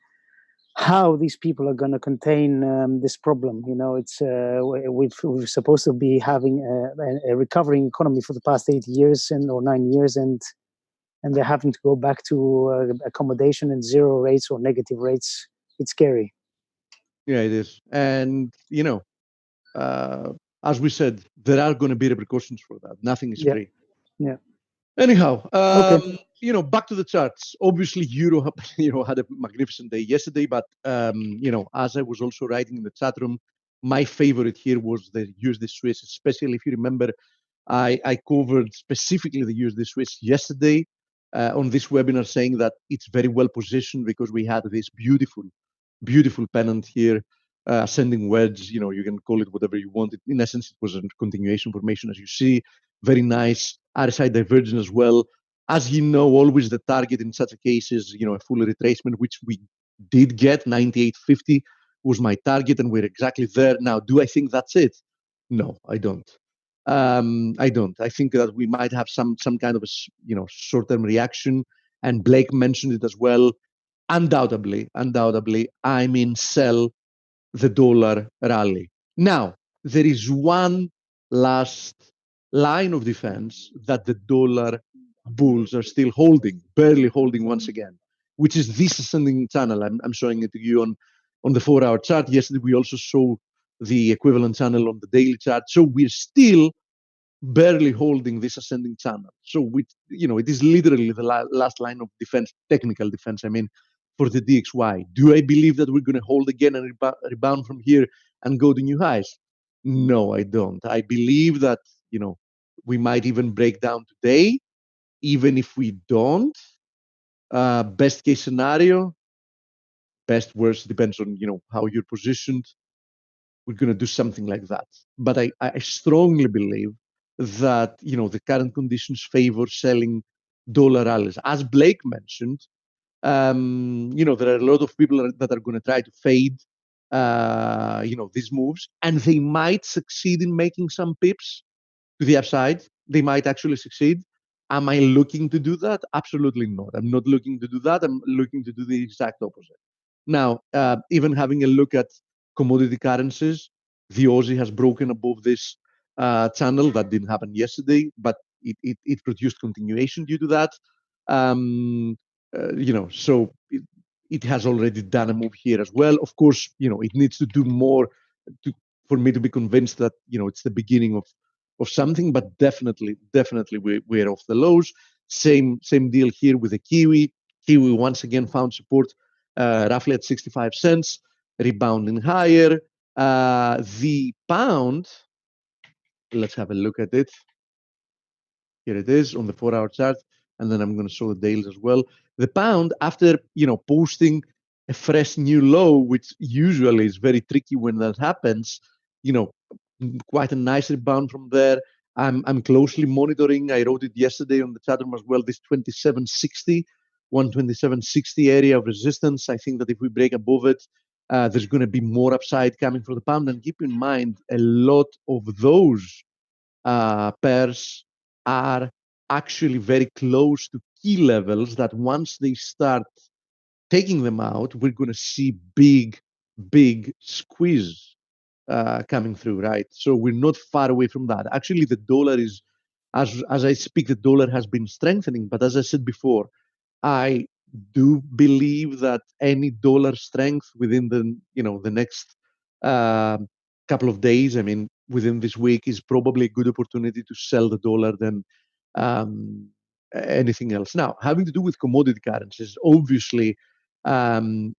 Speaker 3: how these people are going to contain this problem. It's we're supposed to be having a recovering economy for the past 8 years or 9 years, and they're having to go back to accommodation and zero rates or negative rates. It's scary.
Speaker 4: Yeah, it is. And as we said, there are going to be repercussions for that. Nothing is free.
Speaker 3: Yeah.
Speaker 4: Anyhow,
Speaker 3: okay.
Speaker 4: Back to the charts. Obviously, Euro, had a magnificent day yesterday. But as I was also writing in the chat room, my favorite here was the USD Swiss. Especially if you remember, I covered specifically the USD Swiss yesterday on this webinar, saying that it's very well positioned because we had this beautiful pennant here, ascending wedge. You can call it whatever you want. In essence, it was a continuation formation, as you see. Very nice RSI divergence as well. As you know, always the target in such a case is a full retracement, which we did get. 98.50 was my target, and we're exactly there now. Do I think that's it? No, I don't. I don't. I think that we might have some kind of a short-term reaction, and Blake mentioned it as well. Undoubtedly, I mean, sell the dollar rally. Now, there is one last line of defense that the dollar bulls are still holding, barely holding once again, which is this ascending channel. I'm showing it to you on the 4-hour chart. Yesterday, we also saw the equivalent channel on the daily chart. So we're still barely holding this ascending channel. So it is literally the last line of defense, technical defense, I mean, for the DXY. Do I believe that we're going to hold again and rebound from here and go to new highs? No, I don't. I believe that, we might even break down today. Even if we don't, best case scenario, best worst, depends on, how you're positioned. We're going to do something like that. But I strongly believe that the current conditions favor selling dollar rallies. As Blake mentioned, there are a lot of people that are going to try to fade these moves, and they might succeed in making some pips to the upside. They might actually succeed. Am I looking to do that? Absolutely not. I'm not looking to do that. I'm looking to do the exact opposite. Now, even having a look at commodity currencies, the Aussie has broken above this channel. That didn't happen yesterday, but it produced continuation due to that. So it has already done a move here as well. Of course, it needs to do more for me to be convinced that it's the beginning of something. But definitely we're off the lows. Same deal here with the Kiwi. Kiwi once again found support roughly at 65 cents, rebounding higher. The pound, let's have a look at it. Here it is on the 4-hour chart, and then I'm going to show the dailies as well. The pound, after posting a fresh new low, which usually is very tricky when that happens, quite a nice rebound from there. I'm closely monitoring. I wrote it yesterday on the chat room as well. This 2760, 127.60 area of resistance. I think that if we break above it, there's going to be more upside coming for the pound. And keep in mind, a lot of those pairs are actually very close to key levels that once they start taking them out, we're going to see big squeeze coming through, right? So we're not far away from that. Actually, the dollar is, as I speak, the dollar has been strengthening. But as I said before, I do believe that any dollar strength within the next couple of days, I mean, within this week, is probably a good opportunity to sell the dollar than anything else. Now, having to do with commodity currencies, obviously, um,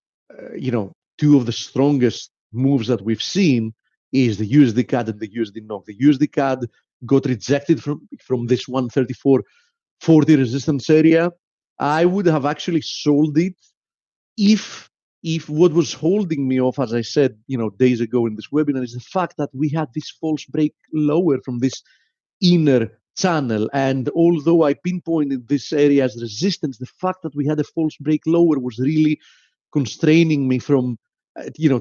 Speaker 4: two of the strongest moves that we've seen is the USD CAD and the USD NOK. The USD CAD got rejected from this 134.40 resistance area. I would have actually sold it if what was holding me off, as I said, days ago in this webinar, is the fact that we had this false break lower from this inner channel. And although I pinpointed this area as resistance, the fact that we had a false break lower was really constraining me from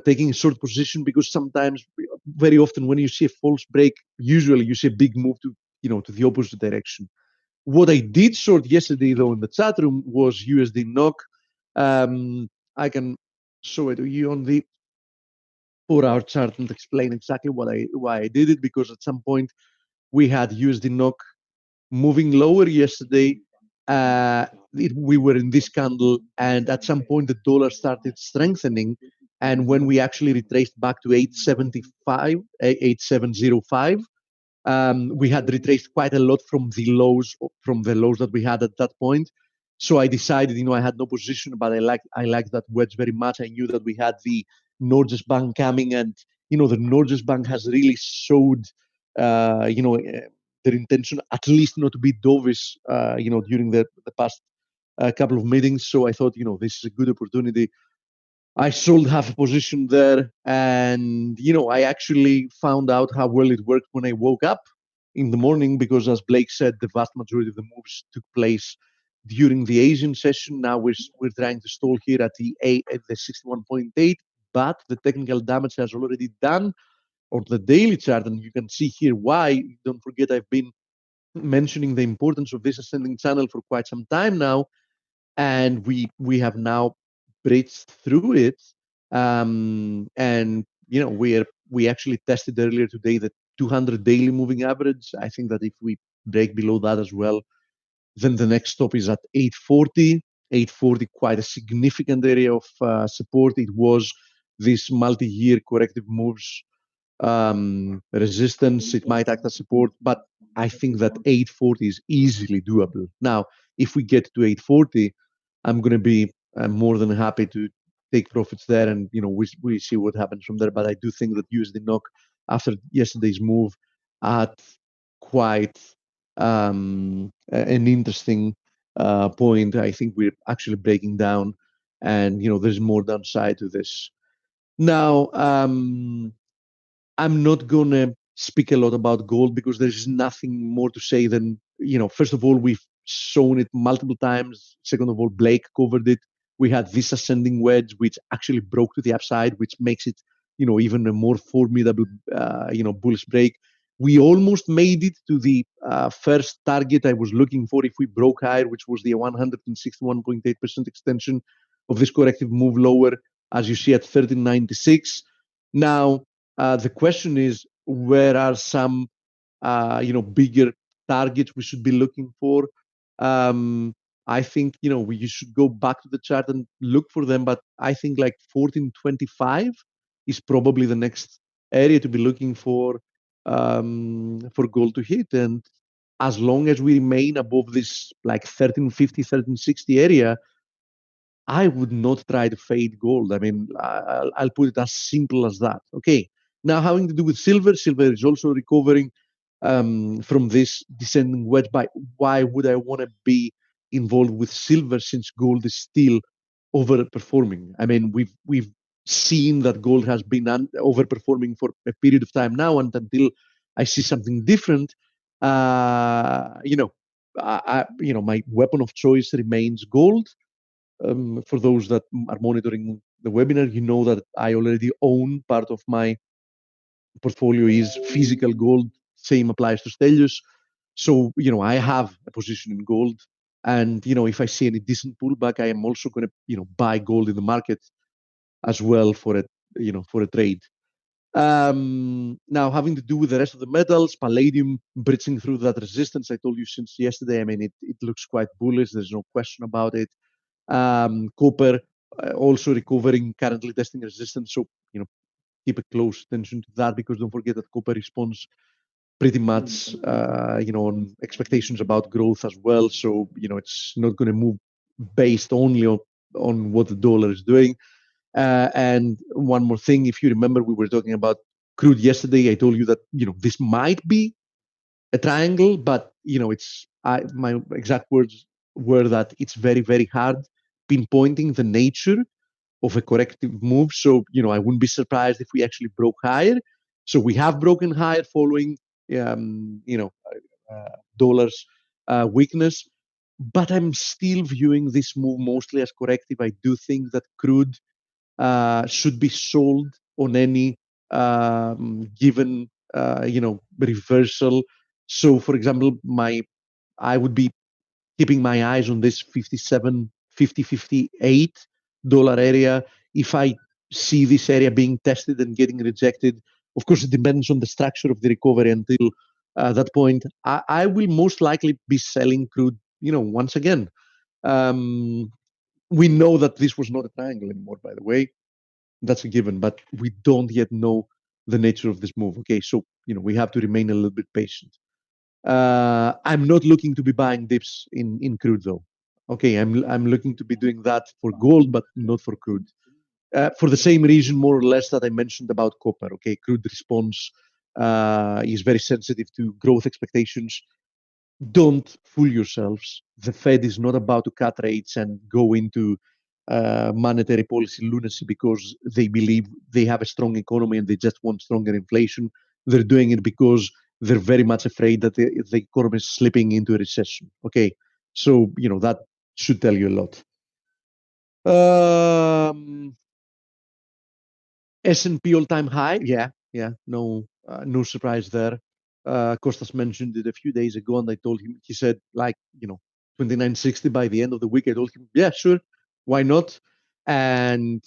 Speaker 4: taking a short position, because sometimes, very often, when you see a false break, usually you see a big move to the opposite direction. What I did short yesterday, though, in the chat room was USD NOK. I can show it to you on the 4-hour chart and explain exactly why I did it, because at some point we had USD NOK moving lower yesterday. We were in this candle, and at some point the dollar started strengthening. And when we actually retraced back to 875, 8705, we had retraced quite a lot from the lows that we had at that point. So I decided, I had no position, but I liked that wedge very much. I knew that we had the Norges Bank coming, and the Norges Bank has really showed, their intention, at least not to be dovish, during the past couple of meetings. So I thought, this is a good opportunity. I sold half a position there, and I actually found out how well it worked when I woke up in the morning, because, as Blake said, the vast majority of the moves took place during the Asian session. Now we're trying to stall here at the 61.8, but the technical damage has already done on the daily chart, and you can see here why. Don't forget, I've been mentioning the importance of this ascending channel for quite some time now, and we have now breached through it. And we actually tested earlier today the 200 daily moving average. I think that if we break below that as well, then the next stop is at 840. 840, quite a significant area of support. It was this multi-year corrective moves resistance. It might act as support, but I think that 840 is easily doable. Now, if we get to 840, I'm going to be more than happy to take profits there, and we see what happens from there. But I do think that USD NOK, after yesterday's move, at quite an interesting point. I think we're actually breaking down, and there's more downside to this. Now, I'm not going to speak a lot about gold, because there's nothing more to say than, first of all, we've shown it multiple times. Second of all, Blake covered it. We had this ascending wedge, which actually broke to the upside, which makes it, even a more formidable, bullish break. We almost made it to the first target I was looking for if we broke higher, which was the 161.8% extension of this corrective move lower, as you see at 1396. Now, the question is, where are some bigger targets we should be looking for? I think we should go back to the chart and look for them, but I think like 1425 is probably the next area to be looking for gold to hit. And as long as we remain above this like 1350, 1360 area, I would not try to fade gold. I mean, I'll put it as simple as that. Okay. Now, having to do with silver, silver is also recovering from this descending wedge. By why would I want to be involved with silver since gold is still overperforming? I mean, we've seen that gold has been overperforming for a period of time now, and until I see something different, my weapon of choice remains gold. For those that are monitoring the webinar, you know that I already own part of my portfolio is physical gold. Same applies to Stelios. So, I have a position in gold. And, if I see any decent pullback, I am also going to, buy gold in the market as well for a trade. Now, having to do with the rest of the metals, palladium breaching through that resistance, I told you since yesterday, I mean, it looks quite bullish. There's no question about it. Copper also recovering, currently testing resistance. So, keep a close attention to that, because don't forget that copper responds pretty much, on expectations about growth as well. So, it's not going to move based only on what the dollar is doing. And one more thing, if you remember, we were talking about crude yesterday. I told you that, this might be a triangle, but, my exact words were that it's very, very hard pinpointing the nature of a corrective move. So, I wouldn't be surprised if we actually broke higher. So we have broken higher following, dollar's weakness. But I'm still viewing this move mostly as corrective. I do think that crude should be sold on any given, reversal. So, for example, I would be keeping my eyes on this 57, 50, $58 area. If I see this area being tested and getting rejected, of course, it depends on the structure of the recovery until that point. I will most likely be selling crude, once again. We know that this was not a triangle anymore, by the way. That's a given, but we don't yet know the nature of this move. Okay, so, we have to remain a little bit patient. I'm not looking to be buying dips in crude though. Okay, I'm looking to be doing that for gold, but not for crude. For the same reason, more or less, that I mentioned about copper. Okay, crude response is very sensitive to growth expectations. Don't fool yourselves. The Fed is not about to cut rates and go into monetary policy lunacy because they believe they have a strong economy and they just want stronger inflation. They're doing it because they're very much afraid that the economy is slipping into a recession. Okay, so that should tell you a lot. S&P all-time high. Yeah, no surprise there. Costas mentioned it a few days ago, and I told him, he said, 2960 by the end of the week. I told him, yeah, sure, why not? And,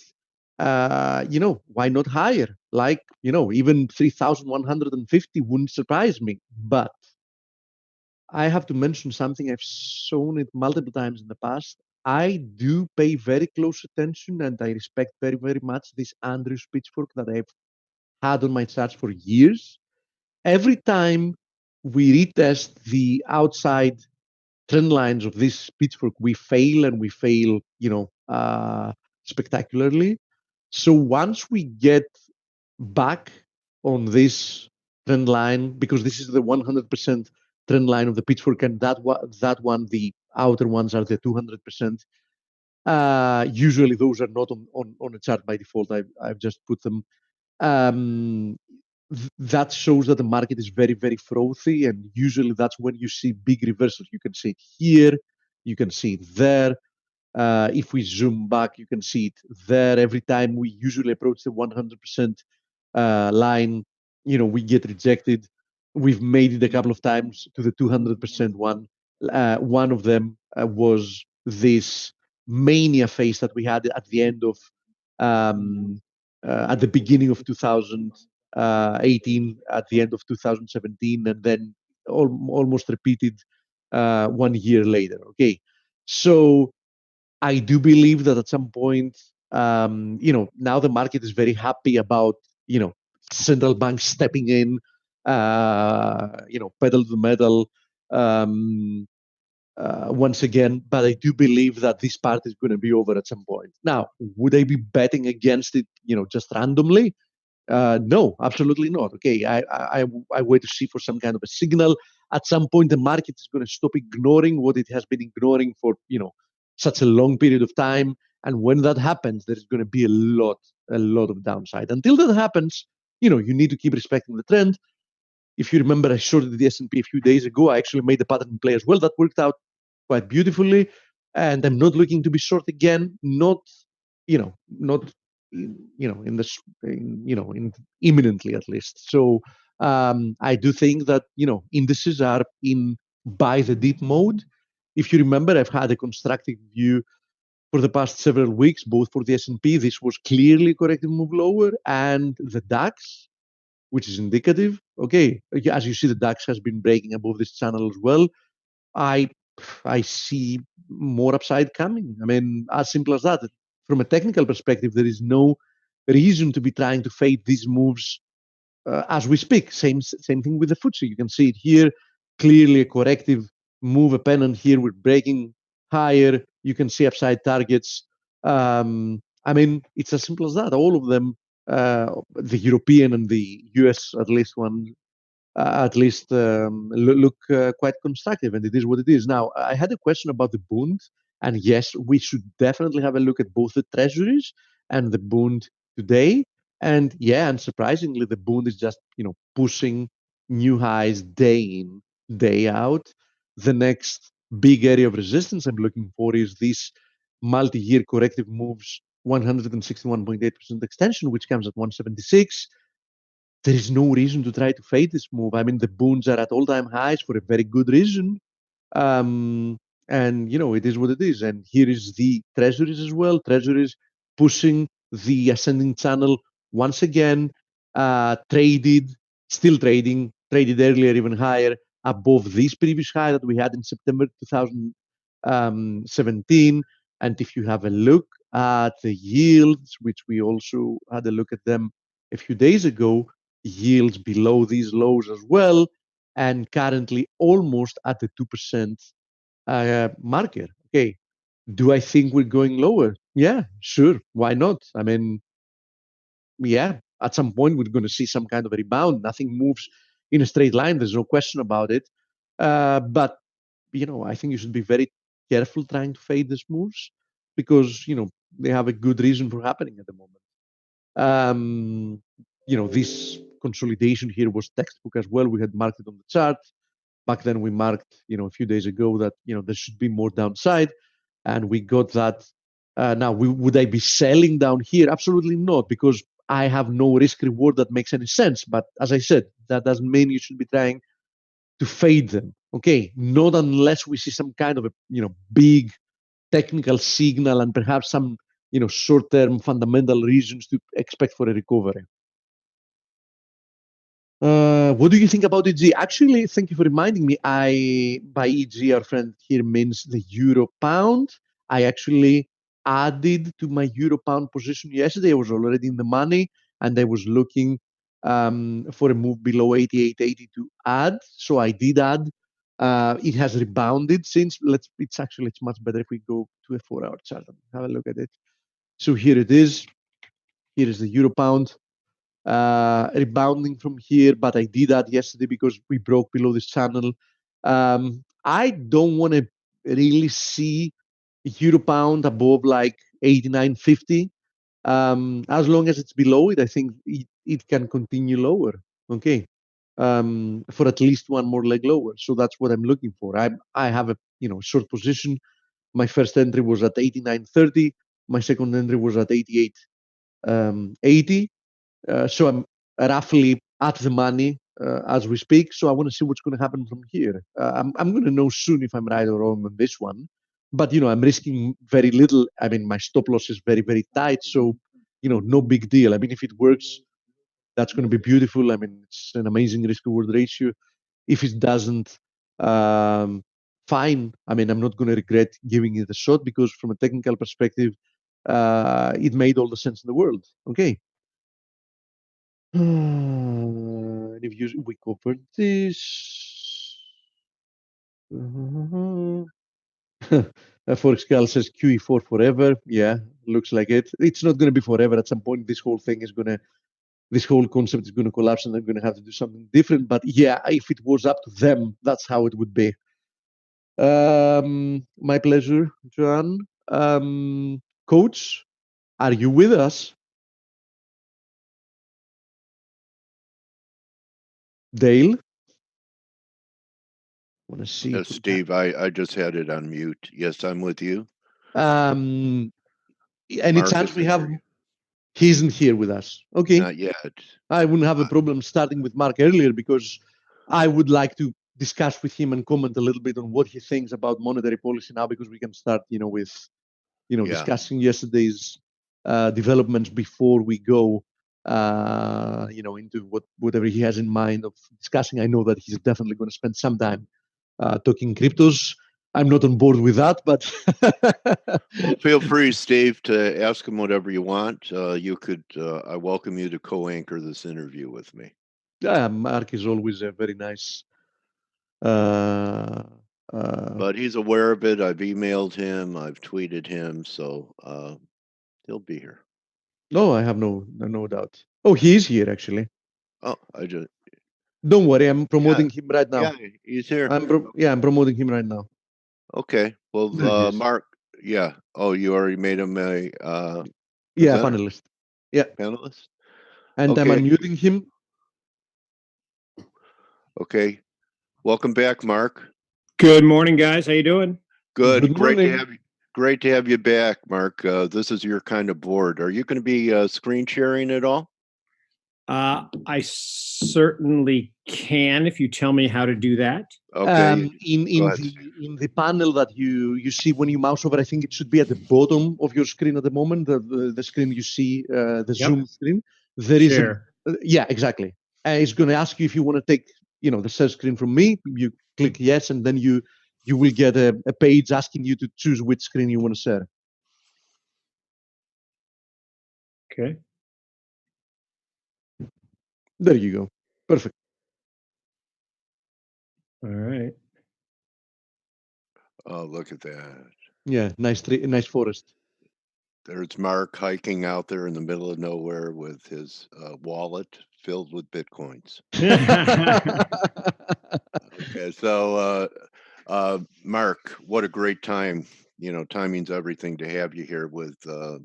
Speaker 4: why not higher? Even 3,150 wouldn't surprise me. But I have to mention something. I've shown it multiple times in the past. I do pay very close attention, and I respect very, very much this Andrews pitchfork that I've had on my charts for years. Every time we retest the outside trend lines of this pitchfork, we fail, and we fail, spectacularly. So once we get back on this trend line, because this is the 100% trend line of the pitchfork, and that one, the outer ones are the 200%. Usually those are not on a chart by default. I've just put them. That shows that the market is very, very frothy, and usually that's when you see big reversals. You can see it here, you can see it there. If we zoom back, you can see it there. Every time we usually approach the 100% line, we get rejected. we've made it a couple of times to the 200% one. One of them was this mania phase that we had at the end of, at the beginning of 2018, at the end of 2017, and then almost repeated 1 year later. Okay, so I do believe that at some point, now the market is very happy about, central banks stepping in, pedal to the metal, once again. But I do believe that this part is going to be over at some point. Now, would I be betting against it, just randomly? No, absolutely not. Okay, I wait to see for some kind of a signal. At some point, the market is going to stop ignoring what it has been ignoring for such a long period of time. And when that happens, there's going to be a lot of downside. Until that happens, you need to keep respecting the trend. If you remember, I shorted the S&P a few days ago. I actually made the pattern play as well. That worked out quite beautifully. And I'm not looking to be short again. Not imminently at least. So I do think that indices are in buy the dip mode. If you remember, I've had a constructive view for the past several weeks, both for the S&P. This was clearly a corrective move lower, and the DAX, which is indicative. Okay, as you see, the DAX has been breaking above this channel as well. I see more upside coming. I mean, as simple as that. From a technical perspective, there is no reason to be trying to fade these moves as we speak. Same thing with the FTSE. You can see it here, clearly a corrective move, a pennant here. We're breaking higher. You can see upside targets. I mean, it's as simple as that. All of them, the European and the US, at least look quite constructive, and it is what it is. Now, I had a question about the Bund, and yes, we should definitely have a look at both the treasuries and the Bund today. And yeah, unsurprisingly, the Bund is just pushing new highs day in, day out. The next big area of resistance I'm looking for is this multi-year corrective moves 161.8% extension, which comes at 176. There is no reason to try to fade this move. I mean, the Bunds are at all-time highs for a very good reason. And it is what it is. And here is the treasuries as well. Treasuries pushing the ascending channel once again, still traded earlier even higher above this previous high that we had in September 2017. And if you have a look at the yields, which we also had a look at them a few days ago, yields below these lows as well, and currently almost at the 2% marker. Okay, do I think we're going lower? Yeah, sure. Why not? I mean, yeah, at some point we're going to see some kind of a rebound. Nothing moves in a straight line. There's no question about it. But I think you should be very careful trying to fade these moves because they have a good reason for happening at the moment. This consolidation here was textbook as well. We had marked it on the chart. Back then we marked, a few days ago that, there should be more downside, and we got that. Now, would I be selling down here? Absolutely not, because I have no risk reward that makes any sense. But as I said, that doesn't mean you should be trying to fade them. Okay, not unless we see some kind of a, big technical signal and perhaps some, short-term fundamental reasons to expect for a recovery. What do you think about EG? Actually, thank you for reminding me. By EG, our friend here means the euro pound. I actually added to my euro pound position yesterday. I was already in the money, and I was looking for a move below 88.80 to add. So I did add. It has rebounded since. It's much better if we go to a 4-hour chart and have a look at it. So here it is. Here is the euro pound. Rebounding from here, but I did that yesterday because we broke below this channel. I don't want to really see euro pound above like 89.50. As long as it's below it, I think it can continue lower. Okay, for at least one more leg lower. So that's what I'm looking for. I have a short position. My first entry was at 89.30. My second entry was at 88.80. So I'm roughly at the money as we speak. So I want to see what's going to happen from here. I'm going to know soon if I'm right or wrong on this one. But, I'm risking very little. I mean, my stop loss is very, very tight. So, no big deal. I mean, if it works, that's going to be beautiful. I mean, it's an amazing risk-reward ratio. If it doesn't, fine. I mean, I'm not going to regret giving it a shot because from a technical perspective, it made all the sense in the world. Okay. Reviews, we covered this. Forex Gal says QE4 forever. Yeah, looks like it. It's not going to be forever. At some point, this whole concept is going to collapse and they're going to have to do something different. But yeah, if it was up to them, that's how it would be. My pleasure, Joan. Coach, are you with us? Dale? Want to see?
Speaker 1: Yes, Steve, I just had it on mute. Yes, I'm with you.
Speaker 4: Any
Speaker 1: Mark
Speaker 4: chance we
Speaker 1: isn't
Speaker 4: have?
Speaker 1: here.
Speaker 4: He isn't here with us. Okay.
Speaker 1: Not yet.
Speaker 4: I wouldn't have a problem starting with Mark earlier because I would like to discuss with him and comment a little bit on what he thinks about monetary policy now, because we can start, with, discussing yesterday's developments before we go, into whatever he has in mind of discussing. I know that he's definitely going to spend some time talking cryptos. I'm not on board with that, but
Speaker 1: Well, feel free, Steve, to ask him whatever you want. You could. I welcome you to co-anchor this interview with me.
Speaker 4: Mark is always a very nice.
Speaker 1: But he's aware of it. I've emailed him. I've tweeted him, so he'll be here.
Speaker 4: No, I have no doubt. Oh, he is here actually.
Speaker 1: Oh, I just.
Speaker 4: Don't worry, I'm promoting him right now.
Speaker 1: Yeah, he's here.
Speaker 4: I'm promoting him right now.
Speaker 1: Okay. Well,
Speaker 4: There he is.
Speaker 1: Mark. Yeah. Oh, you already made him a
Speaker 4: panelist. Yeah.
Speaker 1: Panelist.
Speaker 4: And
Speaker 1: okay.
Speaker 4: I'm unmuting him.
Speaker 1: Okay. Welcome back, Mark.
Speaker 5: Good morning, guys. How you doing?
Speaker 1: Good.
Speaker 4: Good morning.
Speaker 1: Great to have you back, Mark. This is your kind of board. Are you going to be screen sharing at all?
Speaker 5: I certainly can if you tell me how to do that.
Speaker 1: Okay.
Speaker 4: In the panel that you see when you mouse over, I think it should be at the bottom of your screen at the moment. The screen you see, the Zoom screen. There is yeah, exactly. It's going to ask you if you want to take the share screen from me. You click yes, and then you will get a page asking you to choose which screen you want to share.
Speaker 5: Okay.
Speaker 4: There you go. Perfect.
Speaker 5: All right.
Speaker 1: Oh, look at that.
Speaker 4: Yeah, nice forest.
Speaker 1: There's Mark hiking out there in the middle of nowhere with his wallet filled with Bitcoins. Okay, so Mark, what a great time. Timing's everything to have you here with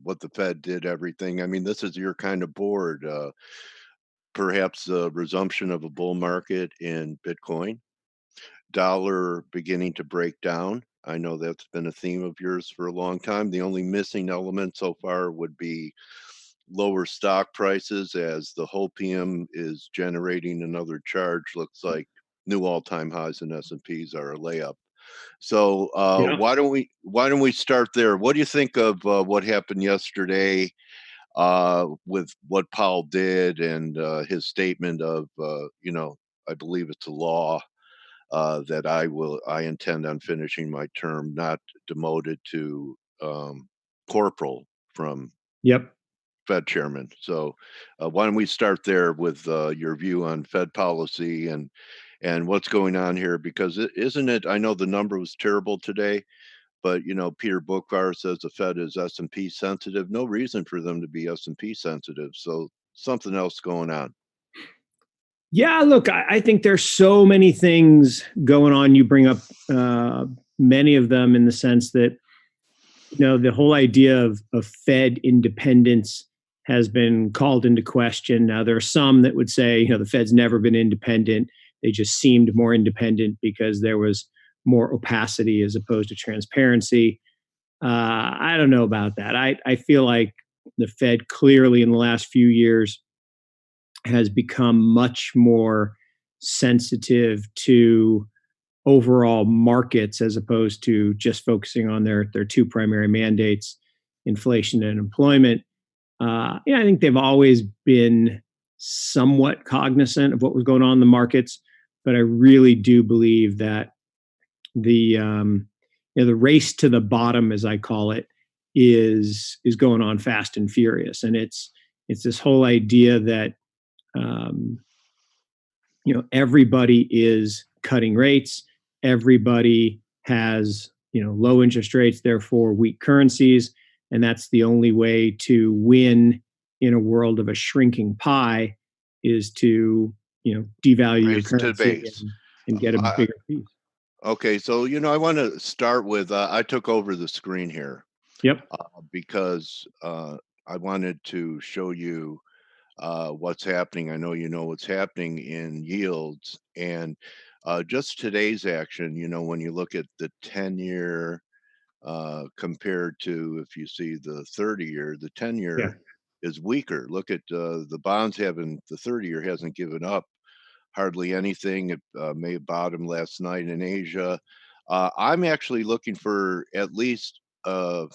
Speaker 1: what the Fed did, everything. I mean, this is your kind of board. Perhaps the resumption of a bull market in Bitcoin, dollar beginning to break down. I know that's been a theme of yours for a long time. The only missing element so far would be lower stock prices, as the Hopium is generating another charge. Looks like new all-time highs in S&Ps are a layup. So why don't we start there? What do you think of what happened yesterday with what Powell did and his statement of I believe it's a law that I intend on finishing my term, not demoted to corporal from Fed chairman. So why don't we start there with your view on Fed policy and what's going on here? Because isn't it, I know the number was terrible today, but Peter Bookvar says the Fed is S&P sensitive. No reason for them to be S&P sensitive. So something else going on.
Speaker 5: Yeah, look, I think there's so many things going on. You bring up many of them in the sense that, the whole idea of Fed independence has been called into question. Now, there are some that would say, the Fed's never been independent. They just seemed more independent because there was more opacity as opposed to transparency. I don't know about that. I feel like the Fed clearly in the last few years has become much more sensitive to overall markets as opposed to just focusing on their two primary mandates, inflation and employment. I think they've always been somewhat cognizant of what was going on in the markets, but I really do believe that the race to the bottom, as I call it, is going on fast and furious, and it's this whole idea that everybody is cutting rates, everybody has low interest rates, therefore weak currencies, and that's the only way to win in a world of a shrinking pie is to devalue your currency and get a bigger piece.
Speaker 1: Okay, so I want to start with I took over the screen here.
Speaker 5: Yep.
Speaker 1: Because I wanted to show you what's happening. I know what's happening in yields, and just today's action. When you look at the 10-year compared to, if you see the 30-year, the 10-year is weaker. Look at the bonds the 30-year hasn't given up hardly anything. It may have bottomed last night in Asia. I'm actually looking for at least a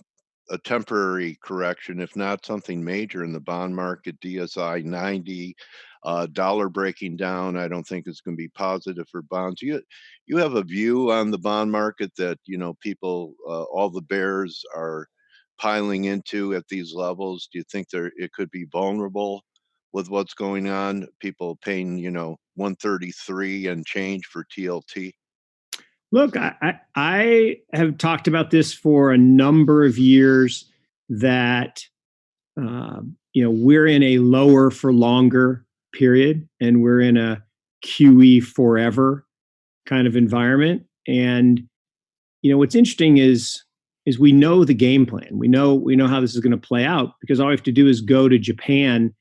Speaker 1: temporary correction, if not something major in the bond market. DSI 90, dollar breaking down. I don't think it's going to be positive for bonds. You have a view on the bond market that people, all the bears are piling into at these levels. Do you think it could be vulnerable with what's going on? People paying 133 and change for TLT.
Speaker 5: Look, I have talked about this for a number of years that we're in a lower for longer period, and we're in a QE forever kind of environment. And what's interesting is we know the game plan. We know how this is going to play out, because all we have to do is go to Japan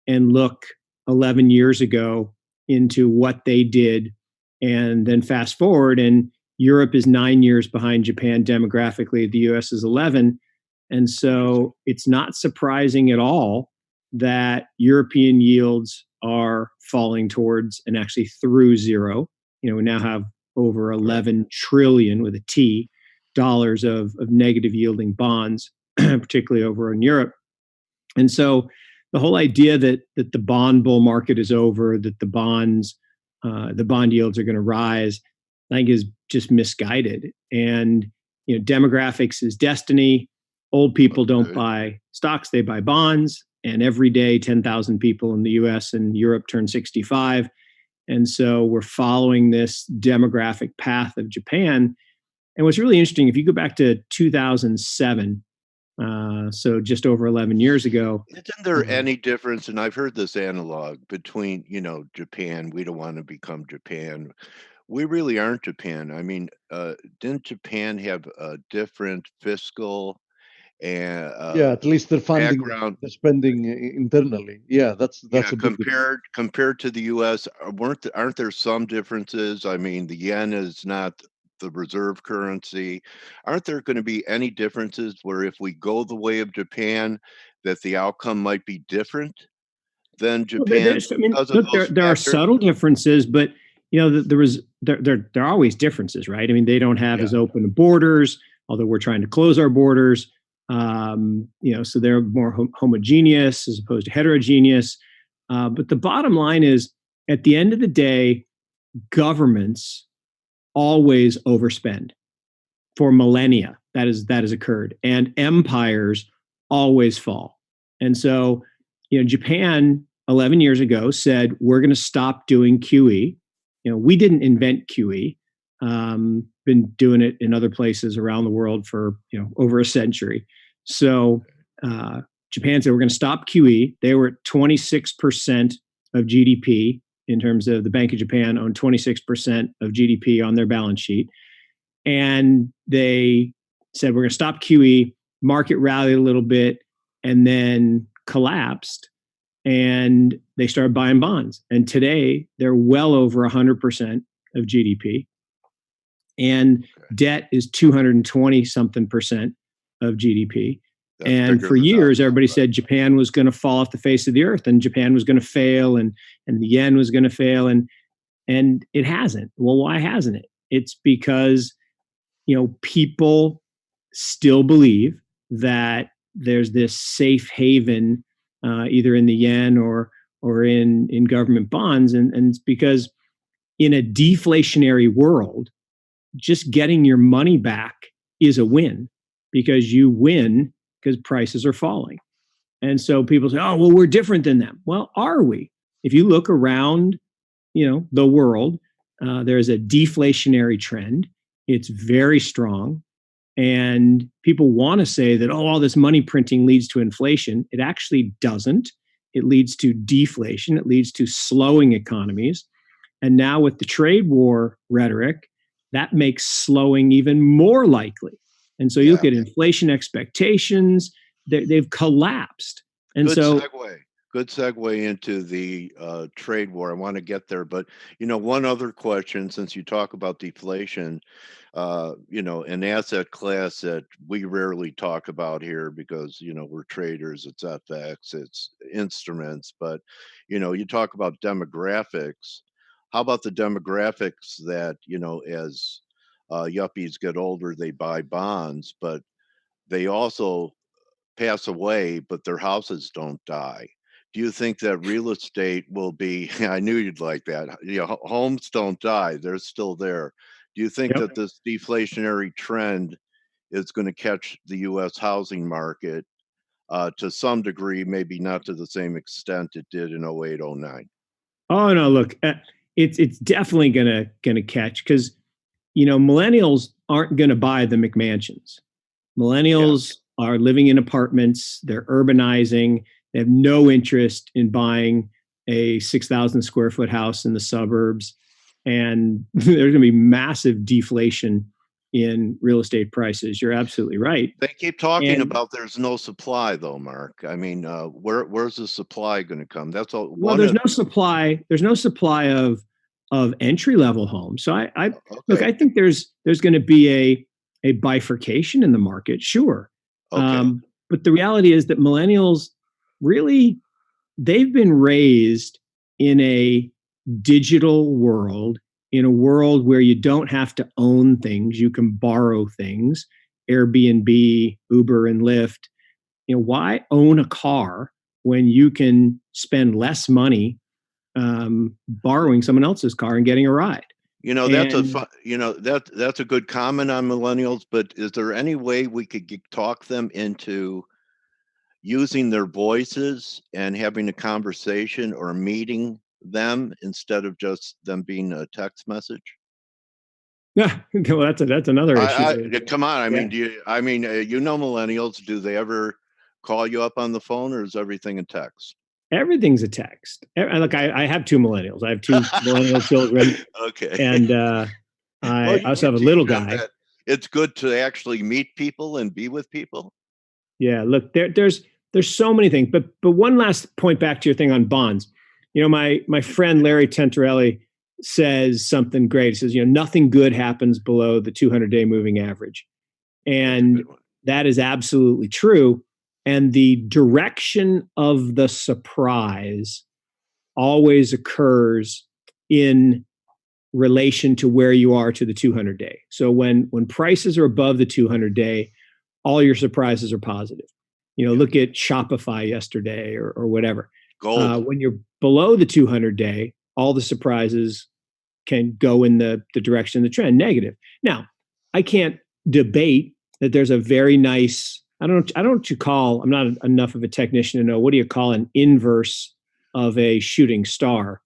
Speaker 5: and look 11 years ago into what they did, and then fast forward, and Europe is 9 years behind Japan demographically. The US is 11. And so it's not surprising at all that European yields are falling towards and actually through zero. We now have over 11 trillion with a T dollars of negative yielding bonds, particularly over in Europe. And so the whole idea that the bond bull market is over, that the bond yields are going to rise, I think is just misguided. And demographics is destiny. Old people don't buy stocks, they buy bonds. And every day, 10,000 people in the US and Europe turn 65. And so we're following this demographic path of Japan. And what's really interesting, if you go back to 2007, so just over 11 years ago.
Speaker 1: Isn't there any difference? And I've heard this analog between, Japan. We don't want to become Japan. We really aren't Japan. I mean, didn't Japan have a different fiscal and
Speaker 4: at least they're funding
Speaker 1: background,
Speaker 4: the spending internally. That's a
Speaker 1: compared to the U.S. Aren't there some differences? I mean, the yen is not the reserve currency. Aren't there going to be any differences where if we go the way of Japan, that the outcome might be different than Japan?
Speaker 5: There are subtle differences, but there are always differences, right? I mean, they don't have as open borders, although we're trying to close our borders. So they're more homogeneous as opposed to heterogeneous. But the bottom line is, at the end of the day, governments always overspend for millennia. That has occurred, and empires always fall. And so, Japan 11 years ago said, we're going to stop doing QE. We didn't invent QE. Been doing it in other places around the world for over a century. So Japan said, we're going to stop QE. They were at 26% of GDP in terms of the Bank of Japan owned 26% of GDP on their balance sheet. And they said, we're going to stop QE. Market rallied a little bit and then collapsed. And they started buying bonds. And today they're well over 100% of GDP. And debt is 220 something percent of GDP. And for years, everybody said Japan was going to fall off the face of the earth, and Japan was going to fail, and the yen was going to fail. And And it hasn't. Well, why hasn't it? It's because, people still believe that there's this safe haven, either in the yen or in government bonds. And it's because in a deflationary world, just getting your money back is a win, because you win because prices are falling. And so people say, oh, well, we're different than them. Well, are we? If you look around, the world, there's a deflationary trend. It's very strong. And people want to say that, oh, all this money printing leads to inflation. It actually doesn't. It leads to deflation. It leads to slowing economies. And now with the trade war rhetoric, that makes slowing even more likely. And so you look at inflation expectations, they've collapsed. And
Speaker 1: Good segue into the trade war. I want to get there, but one other question, since you talk about deflation, an asset class that we rarely talk about here because we're traders, it's FX, it's instruments, but you talk about demographics. How about the demographics that as yuppies get older, they buy bonds, but they also pass away, but their houses don't die? Do you think that real estate will be, I knew you'd like that. Homes don't die, they're still there. Do you think that this deflationary trend is going to catch the US housing market to some degree, maybe not to the same extent it did in 08, 09?
Speaker 5: Oh, no, look, it's definitely gonna catch, because, millennials aren't going to buy the McMansions. Millennials are living in apartments, they're urbanizing, they have no interest in buying a 6,000 square foot house in the suburbs. And there's going to be massive deflation in real estate prices. You're absolutely right.
Speaker 1: They keep talking about there's no supply, though, Mark. I mean, where's the supply going to come? That's all.
Speaker 5: Well, there's no supply. There's no supply of entry level homes. So look, I think there's going to be a bifurcation in the market. Sure. But the reality is that millennials really, they've been raised in a digital world, in a world where you don't have to own things, you can borrow things, Airbnb, Uber, and Lyft. Why own a car when you can spend less money borrowing someone else's car and getting a ride?
Speaker 1: That's that's a good comment on millennials, but is there any way we could talk them into using their voices and having a conversation or meeting them instead of just them being a text message?
Speaker 5: Yeah, well, that's another issue.
Speaker 1: Come on, I mean, millennials, do they ever call you up on the phone, or is everything a text?
Speaker 5: Everything's a text. Look, I have two millennials. I have two millennial children.
Speaker 1: Okay.
Speaker 5: And I also have a little guy.
Speaker 1: It's good to actually meet people and be with people.
Speaker 5: Yeah, look, there's so many things. But one last point back to your thing on bonds. My friend Larry Tentarelli says something great. He says, nothing good happens below the 200-day moving average. And that is absolutely true. And the direction of the surprise always occurs in relation to where you are to the 200-day. So when prices are above the 200-day, all your surprises are positive. Look at Shopify yesterday or whatever.
Speaker 1: Gold.
Speaker 5: When you're below the 200-day, all the surprises can go in the direction of the trend, negative. Now, I can't debate that there's a very nice, I don't know what you call, I'm not enough of a technician to know, what do you call an inverse of a shooting star?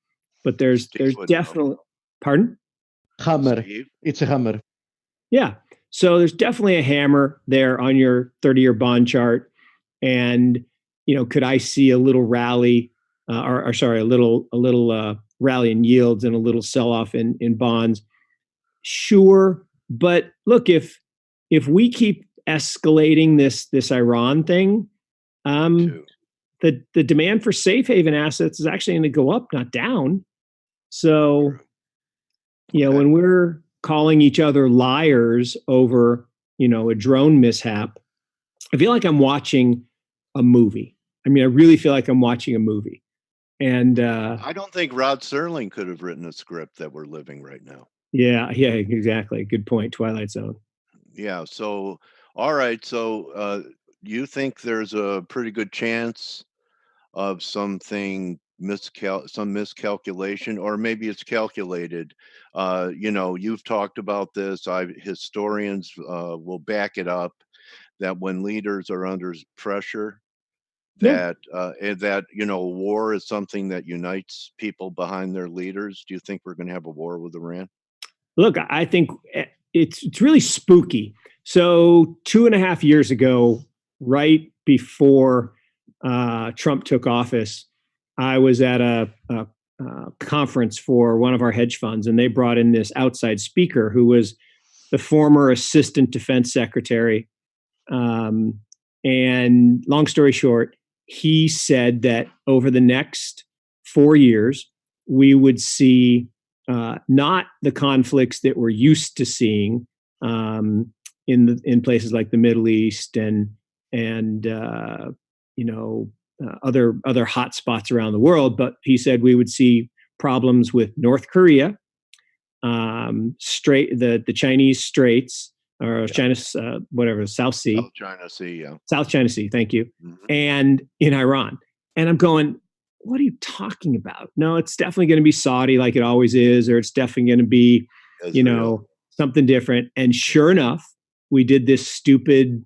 Speaker 5: But there's definitely, pardon?
Speaker 4: Hammer. It's a hammer.
Speaker 5: Yeah. So there's definitely a hammer there on your 30-year bond chart. And, could I see a little rally, a little rally in yields and a little sell-off in bonds? Sure. But look, if we keep escalating this Iran thing, the demand for safe haven assets is actually going to go up, not down. So, when we're calling each other liars over, a drone mishap, I feel like I'm watching a movie. I mean, I really feel like I'm watching a movie. And
Speaker 1: I don't think Rod Serling could have written a script that we're living right now.
Speaker 5: yeah, exactly. Good point. Twilight Zone.
Speaker 1: Yeah. So, all right. So, you think there's a pretty good chance of some miscalculation, or maybe it's calculated. You've talked about this. Historians will back it up that when leaders are under pressure,
Speaker 5: Yeah.
Speaker 1: that war is something that unites people behind their leaders. Do you think we're going to have a war with Iran?
Speaker 5: Look, I think it's really spooky. So 2.5 years ago, right before Trump took office, I was at a conference for one of our hedge funds, and they brought in this outside speaker who was the former assistant defense secretary. And long story short, he said that over the next 4 years, we would see not the conflicts that we're used to seeing in places like the Middle East and other hot spots around the world, but he said we would see problems with North Korea, the Chinese Straits, or China's whatever, South Sea.
Speaker 1: South China Sea, yeah.
Speaker 5: South China Sea, thank you.
Speaker 1: Mm-hmm.
Speaker 5: And in Iran. And I'm going, what are you talking about? No, it's definitely going to be Saudi like it always is, or it's definitely going to be,
Speaker 1: Israel.
Speaker 5: something different. And sure enough, we did this stupid,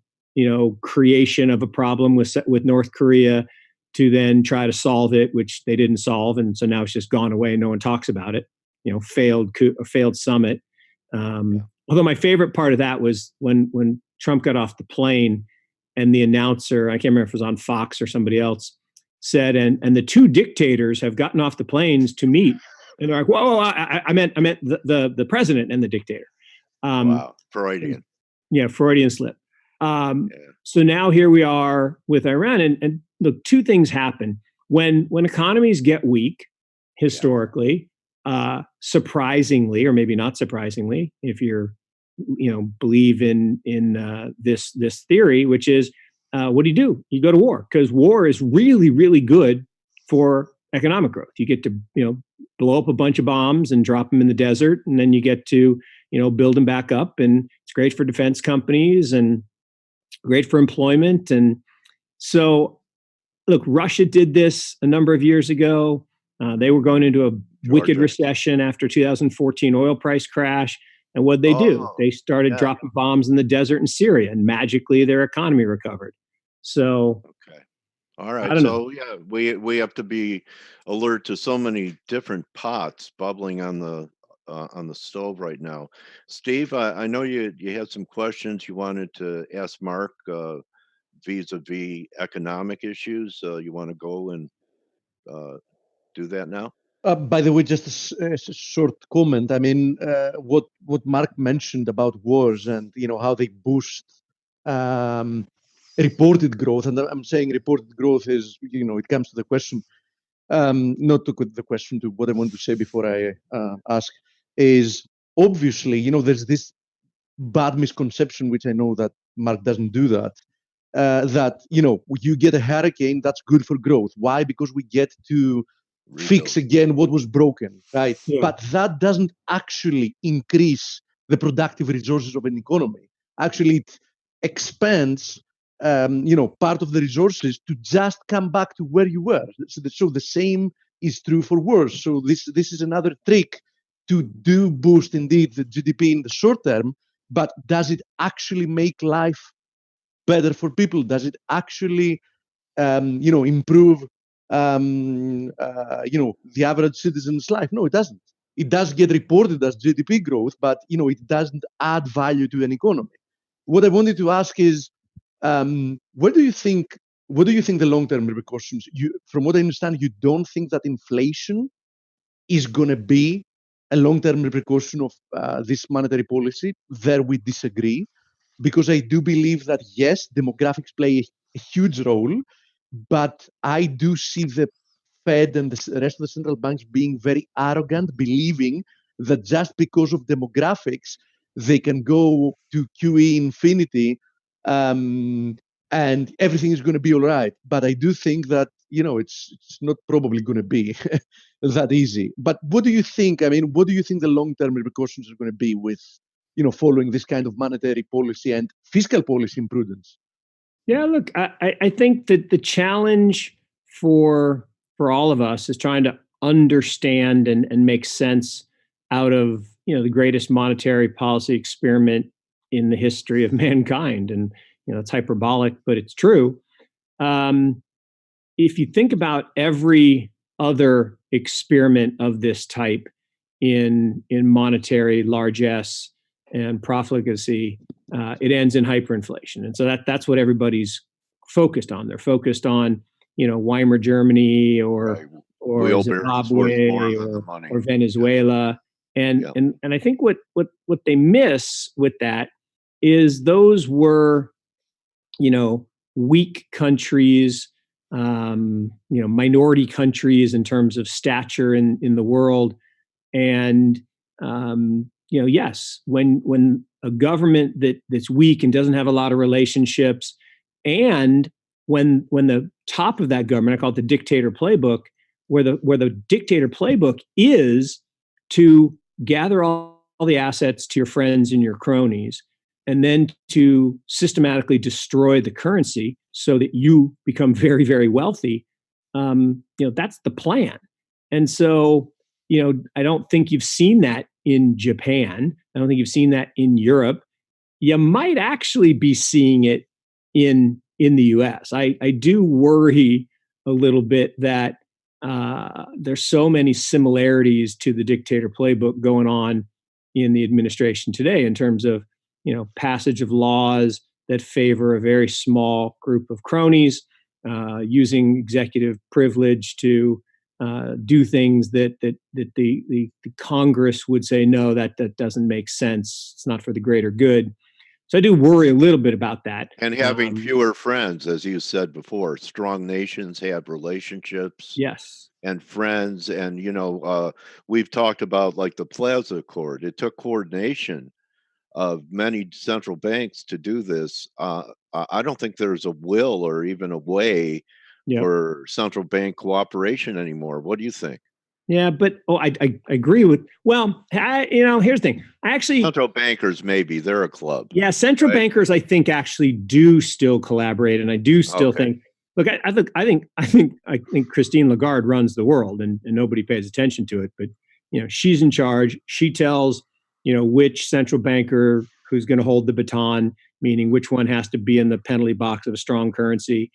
Speaker 5: creation of a problem with North Korea to then try to solve it, which they didn't solve. And so now it's just gone away. No one talks about it, failed summit. Although my favorite part of that was when Trump got off the plane and the announcer, I can't remember if it was on Fox or somebody else, said, and the two dictators have gotten off the planes to meet. And they're like, whoa, I meant the president and the dictator.
Speaker 1: Wow, Freudian.
Speaker 5: Yeah, Freudian slip. So now here we are with Iran. And look, two things happen. When economies get weak, historically, surprisingly, or maybe not surprisingly, if you're believe in this theory, which is what do? You go to war, because war is really, really good for economic growth. You get to blow up a bunch of bombs and drop them in the desert, and then you get to build them back up, and it's great for defense companies and great for employment. And so, look, Russia did this a number of years ago. They were going into a wicked recession after 2014 oil price crash. And what'd they do? They started dropping bombs in the desert in Syria, and magically their economy recovered. So,
Speaker 1: okay, all right. So yeah, we have to be alert to so many different pots bubbling on the stove right now. Steve, I know you had some questions you wanted to ask Mark vis-a-vis economic issues. You want to go and do that now?
Speaker 4: By the way, just a short comment. I mean, what Mark mentioned about wars and how they boost reported growth, and I'm saying reported growth is it comes to the question, not to the question, to what I want to say before I ask, is obviously there's this bad misconception, which I know that Mark doesn't do that. That you get a hurricane, that's good for growth. Why? Because we get to fix again what was broken, right?
Speaker 5: Yeah.
Speaker 4: But that doesn't actually increase the productive resources of an economy. Actually, it expands, part of the resources to just come back to where you were. So the same is true for wars. So this is another trick to do boost indeed the GDP in the short term, but does it actually make life better for people? Does it actually, improve the average citizen's life? No, it doesn't. It does get reported as GDP growth, but it doesn't add value to an economy. What I wanted to ask is, what do you think the long-term repercussions? From what I understand, you don't think that inflation is going to be a long-term repercussion of this monetary policy. There we disagree, because I do believe that yes, demographics play a huge role, but I do see the Fed and the rest of the central banks being very arrogant, believing that just because of demographics, they can go to QE infinity and everything is going to be all right. But I do think that it's not probably going to be that easy. But what do you think? I mean, what do you think the long-term repercussions are going to be with, following this kind of monetary policy and fiscal policy imprudence?
Speaker 5: Yeah, look, I think that the challenge for all of us is trying to understand and make sense out of the greatest monetary policy experiment in the history of mankind. And it's hyperbolic, but it's true. If you think about every other experiment of this type in monetary largesse and profligacy, it ends in hyperinflation. And so that's what everybody's focused on. They're focused on, Weimar Germany or Zimbabwe or Venezuela. And I think what they miss with that is those were, weak countries, minority countries in terms of stature in the world. And, yes, when a government that's weak and doesn't have a lot of relationships, and when the top of that government, I call it the dictator playbook, where the dictator playbook is to gather all the assets to your friends and your cronies, and then to systematically destroy the currency so that you become very, very wealthy. That's the plan. And so, I don't think you've seen that in Japan. I don't think you've seen that in Europe. You might actually be seeing it in the US. I do worry a little bit that there's so many similarities to the dictator playbook going on in the administration today in terms of, passage of laws that favor a very small group of cronies, using executive privilege to do things that the Congress would say, no, that doesn't make sense. It's not for the greater good. So I do worry a little bit about that.
Speaker 1: And having fewer friends, as you said before. Strong nations have relationships.
Speaker 5: Yes.
Speaker 1: And friends. And, we've talked about like the Plaza Accord. It took coordination of many central banks to do this. I don't think there's a will or even a way for central bank cooperation anymore. What do you think?
Speaker 5: Yeah, but I agree with. Well, here's the thing. I actually
Speaker 1: central bankers, maybe they're a club.
Speaker 5: Yeah, central bankers, I think, actually do still collaborate, and I do still think. Look, I think Christine Lagarde runs the world, and nobody pays attention to it. But she's in charge. She tells which central banker who's going to hold the baton, meaning which one has to be in the penalty box of a strong currency.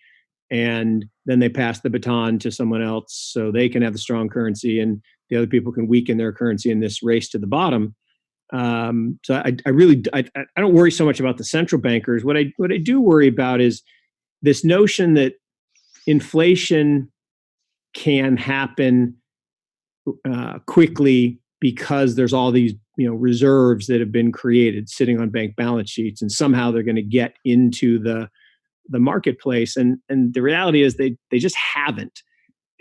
Speaker 5: And then they pass the baton to someone else so they can have the strong currency and the other people can weaken their currency in this race to the bottom. So I don't worry so much about the central bankers. What I do worry about is this notion that inflation can happen quickly because there's all these reserves that have been created sitting on bank balance sheets, and somehow they're going to get into the marketplace. And the reality is they just haven't.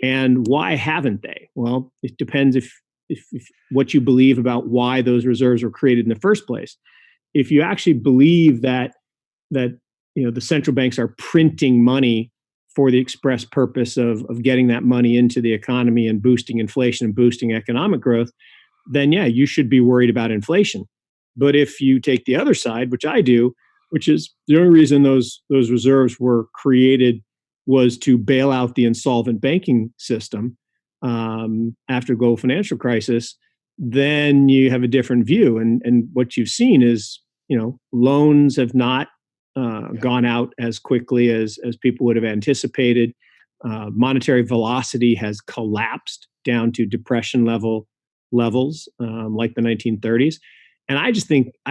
Speaker 5: And why haven't they? Well, it depends if what you believe about why those reserves were created in the first place. If you actually believe that the central banks are printing money for the express purpose of getting that money into the economy and boosting inflation and boosting economic growth, then yeah, you should be worried about inflation. But if you take the other side, which I do, which is the only reason those reserves were created was to bail out the insolvent banking system after the global financial crisis, then you have a different view. And what you've seen is, loans have not gone out as quickly as people would have anticipated. Monetary velocity has collapsed down to depression levels like the 1930s. And I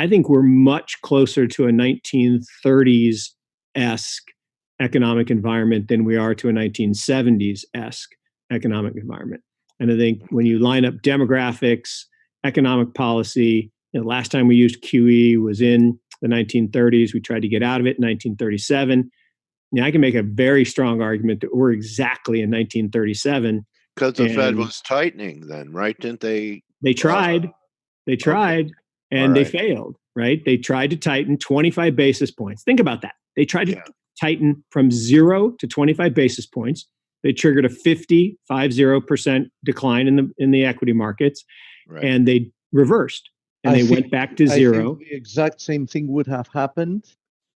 Speaker 5: think we're much closer to a 1930s-esque economic environment than we are to a 1970s-esque economic environment. And I think when you line up demographics, economic policy, last time we used QE was in the 1930s. We tried to get out of it in 1937. I can make a very strong argument that we're exactly in 1937.
Speaker 1: Because the Fed was tightening then, right? Didn't they?
Speaker 5: They tried. They tried. Okay. And they failed, right? They tried to tighten 25 basis points. Think about that. They tried to tighten from 0 to 25 basis points. They triggered a 50% decline in the equity markets,
Speaker 1: Right.
Speaker 5: and they reversed and they went back to
Speaker 4: I
Speaker 5: zero.
Speaker 4: think the exact same thing would have happened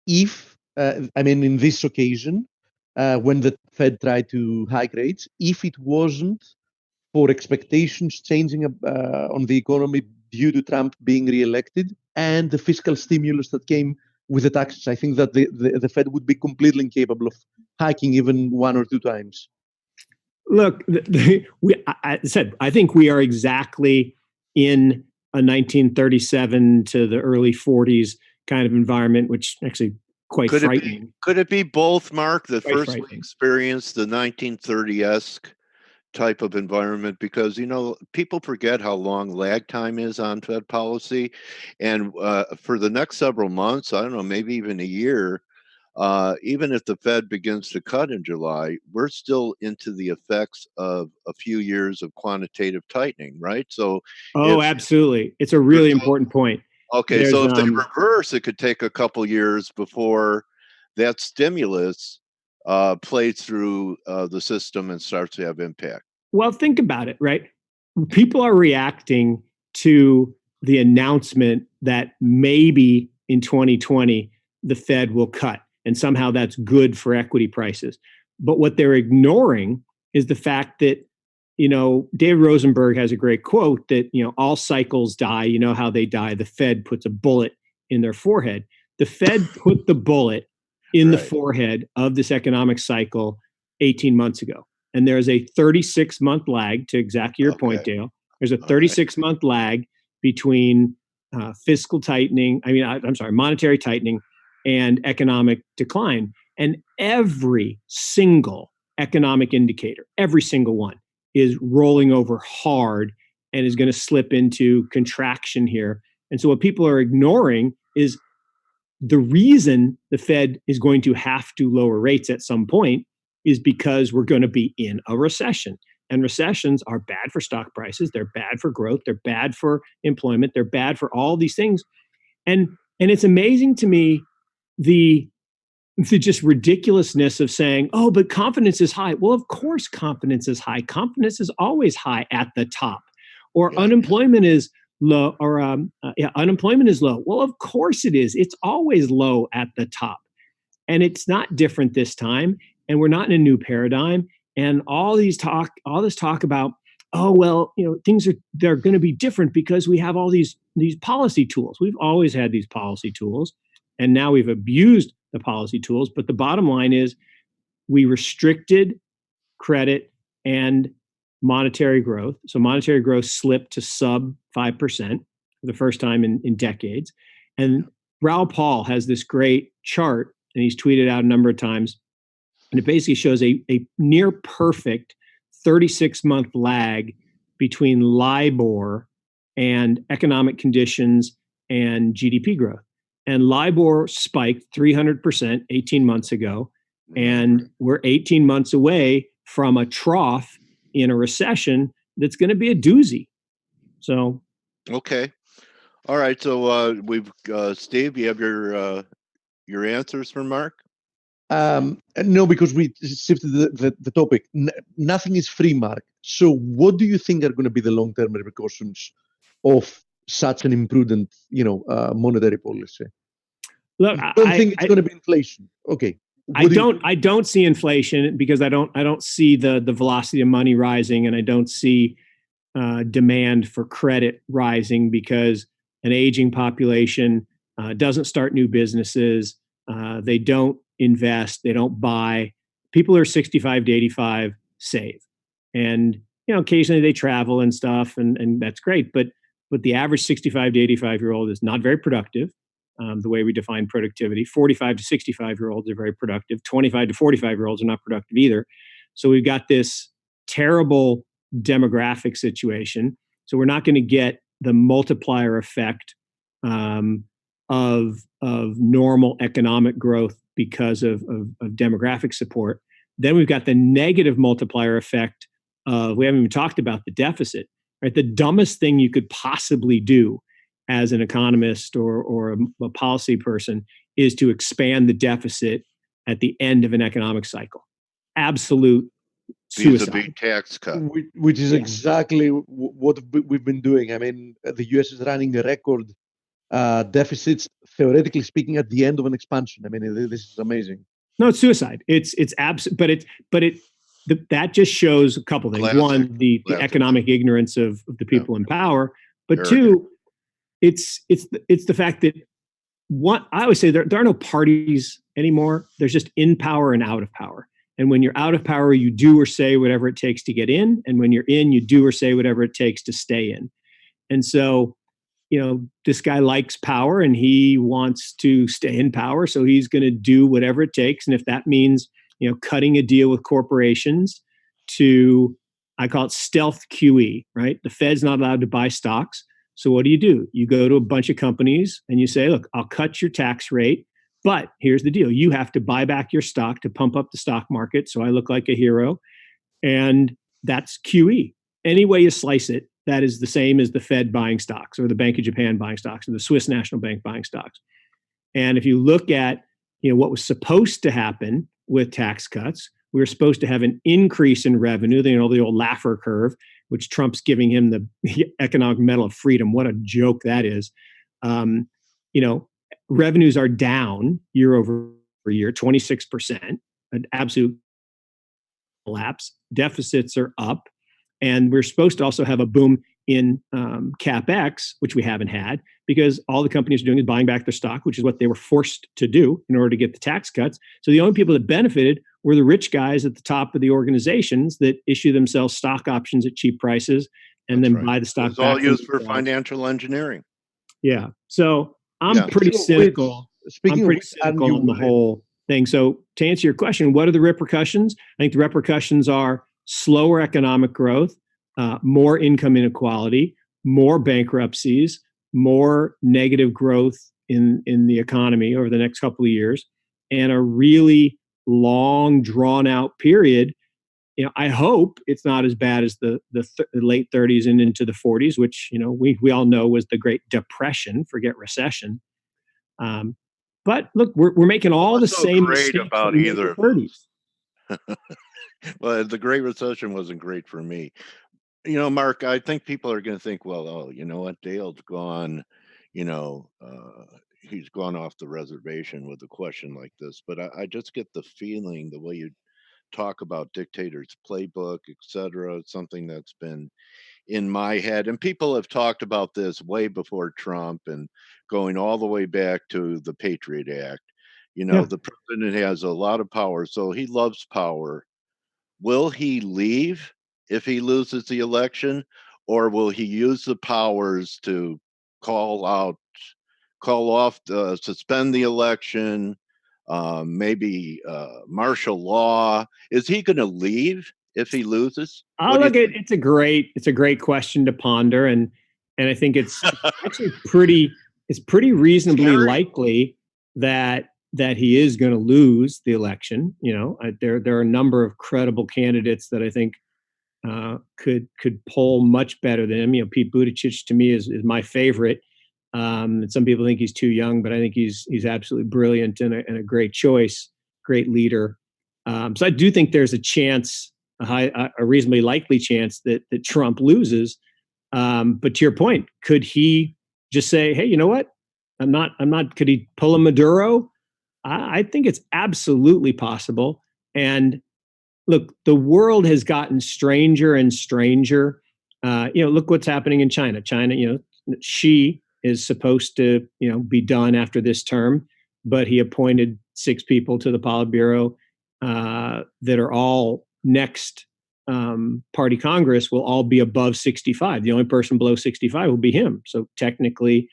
Speaker 4: if, in this occasion, when the Fed tried to hike rates, if it wasn't for expectations changing on the economy due to Trump being reelected and the fiscal stimulus that came with the taxes. I think that the Fed would be completely incapable of hiking even one or two times.
Speaker 5: Look, I said, I think we are exactly in a 1937 to the early 40s kind of environment, which actually quite frightening.
Speaker 1: Could it be both, Mark? The
Speaker 5: Quite
Speaker 1: first
Speaker 5: frightening.
Speaker 1: we experienced the 1930-esque type of environment, because people forget how long lag time is on Fed policy, and for the next several months, I don't know, maybe even a year, even if the Fed begins to cut in July, we're still into the effects of a few years of quantitative tightening, right? So,
Speaker 5: Absolutely, it's a really important point.
Speaker 1: Okay, so if they reverse, it could take a couple years before that stimulus plays through the system and starts to have impact.
Speaker 5: Well, think about it, right? People are reacting to the announcement that maybe in 2020 the Fed will cut, and somehow that's good for equity prices. But what they're ignoring is the fact that, David Rosenberg has a great quote that, all cycles die. You know how they die. The Fed puts a bullet in their forehead. The Fed put the bullet in the forehead of this economic cycle 18 months ago. And there's a 36-month lag, to exactly your point, Dale. There's a 36-month lag between fiscal tightening, monetary tightening and economic decline. And every single economic indicator, every single one, is rolling over hard and is going to slip into contraction here. And so what people are ignoring is the reason the Fed is going to have to lower rates at some point is because we're going to be in a recession. And recessions are bad for stock prices. They're bad for growth. They're bad for employment. They're bad for all these things. And it's amazing to me the just ridiculousness of saying, oh, but confidence is high. Well, of course confidence is high. Confidence is always high at the top. Or unemployment is low, or unemployment is low. Well, of course it is. It's always low at the top. And it's not different this time. And we're not in a new paradigm. And all this talk about, oh, well, they're going to be different because we have all these policy tools. We've always had these policy tools, and now we've abused the policy tools. But the bottom line is we restricted credit and monetary growth. So monetary growth slipped to sub 5% for the first time in decades. And Raoul Paul has this great chart, and he's tweeted out a number of times. And it basically shows a near perfect 36-month lag between LIBOR and economic conditions and GDP growth. And LIBOR spiked 300% 18 months ago. And we're 18 months away from a trough in a recession that's going to be a doozy. So.
Speaker 1: Okay. All right. So we've, Steve, you have your answers for Mark?
Speaker 4: No, because we shifted the topic. Nothing is free, Mark. So what do you think are going to be the long-term repercussions of such an imprudent, monetary policy?
Speaker 5: Look,
Speaker 4: I don't think it's going to be inflation. Okay.
Speaker 5: I don't see inflation because I don't see the velocity of money rising, and I don't see demand for credit rising because an aging population doesn't start new businesses. They don't invest. They don't buy. People who are 65 to 85 save, and occasionally they travel and stuff, and that's great. But the average 65 to 85-year-old is not very productive. The way we define productivity, 45 to 65-year-olds are very productive. 25 to 45-year-olds are not productive either. So we've got this terrible demographic situation. So we're not going to get the multiplier effect of normal economic growth because of demographic support. Then we've got the negative multiplier effect of, we haven't even talked about the deficit, right? The dumbest thing you could possibly do as an economist or a policy person is to expand the deficit at the end of an economic cycle. Absolute suicide.
Speaker 1: Vis-a-vis tax cut.
Speaker 4: Which is exactly what we've been doing. I mean, the US is running a record deficits, theoretically speaking, at the end of an expansion. I mean, this is amazing.
Speaker 5: No, it's suicide. It's that just shows a couple things.
Speaker 1: Classic.
Speaker 5: One, the
Speaker 1: Classic.
Speaker 5: economic ignorance of the people in power, but
Speaker 1: Arrogant.
Speaker 5: two, it's the fact that I always say there are no parties anymore. There's just in power and out of power. And when you're out of power, you do or say whatever it takes to get in. And when you're in, you do or say whatever it takes to stay in. And so, this guy likes power and he wants to stay in power. So he's going to do whatever it takes. And if that means, cutting a deal with corporations to, I call it stealth QE, right? The Fed's not allowed to buy stocks. So what do? You go to a bunch of companies and you say, look, I'll cut your tax rate, but here's the deal. You have to buy back your stock to pump up the stock market. So I look like a hero. And that's QE. Any way you slice it, that is the same as the Fed buying stocks or the Bank of Japan buying stocks or the Swiss National Bank buying stocks. And if you look at, what was supposed to happen with tax cuts, we were supposed to have an increase in revenue, the old Laffer curve, which Trump's giving him the economic medal of freedom. What a joke that is. Revenues are down year over year, 26%, an absolute collapse. Deficits are up. And we're supposed to also have a boom in CapEx, which we haven't had, because all the companies are doing is buying back their stock, which is what they were forced to do in order to get the tax cuts. So the only people that benefited were the rich guys at the top of the organizations that issue themselves stock options at cheap prices and
Speaker 1: That's
Speaker 5: then
Speaker 1: right.
Speaker 5: buy the stock.
Speaker 1: It's all used for financial engineering.
Speaker 5: Yeah. So I'm pretty cynical. I'm pretty cynical on the whole thing. So to answer your question, what are the repercussions? I think the repercussions are slower economic growth, more income inequality, more bankruptcies, more negative growth in the economy over the next couple of years, and a really long, drawn-out period. I hope it's not as bad as the late 30s and into the 40s, which we all know was the Great Depression. Forget recession. But look, we're making all the same mistakes
Speaker 1: about either of
Speaker 5: 30s.
Speaker 1: Well, the Great Recession wasn't great for me. Mark, I think people are going to think, well, oh, you know what? Dale's gone, he's gone off the reservation with a question like this. But I just get the feeling the way you talk about dictators' playbook, et cetera, something that's been in my head. And people have talked about this way before Trump and going all the way back to the Patriot Act. The president has a lot of power, so he loves power. Will he leave if he loses the election, or will he use the powers to suspend the election, maybe martial law? Is he going to leave if he loses?
Speaker 5: It's a great question to ponder, and I think it's actually pretty reasonably likely that he is going to lose the election. There are a number of credible candidates that I think could poll much better than him. Pete Buttigieg to me is my favorite. And some people think he's too young, but I think he's absolutely brilliant and a great choice, great leader. So I do think there's a chance, a reasonably likely chance that Trump loses. But to your point, could he just say, hey, you know what? I'm not, could he pull a Maduro? I think it's absolutely possible. And look, the world has gotten stranger and stranger. Look what's happening in China. China, Xi is supposed to, be done after this term, but he appointed 6 people to the Politburo that are all next party Congress will all be above 65. The only person below 65 will be him. So technically,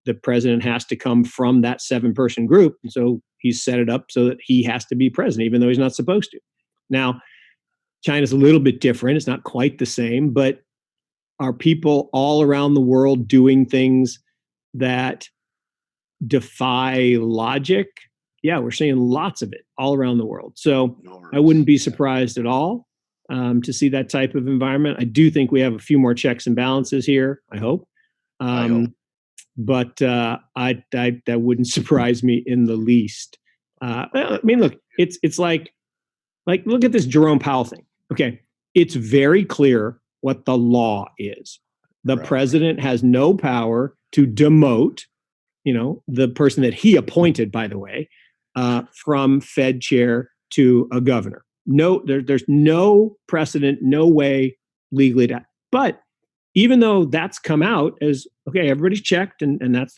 Speaker 5: the president has to come from that 7-person group. And so he's set it up so that he has to be president, even though he's not supposed to. Now, China's a little bit different. It's not quite the same, but are people all around the world doing things that defy logic? Yeah, we're seeing lots of it all around the world. So I wouldn't be surprised at all to see that type of environment. I do think we have a few more checks and balances here, I hope. But that wouldn't surprise me in the least. I mean, look, it's like look at this Jerome Powell thing. okay, it's very clear what the law is. The president has no power to demote, the person that he appointed, by the way, from Fed chair to a governor. No, there's no precedent, no way legally to. But even though that's come out as, okay, everybody's checked and that's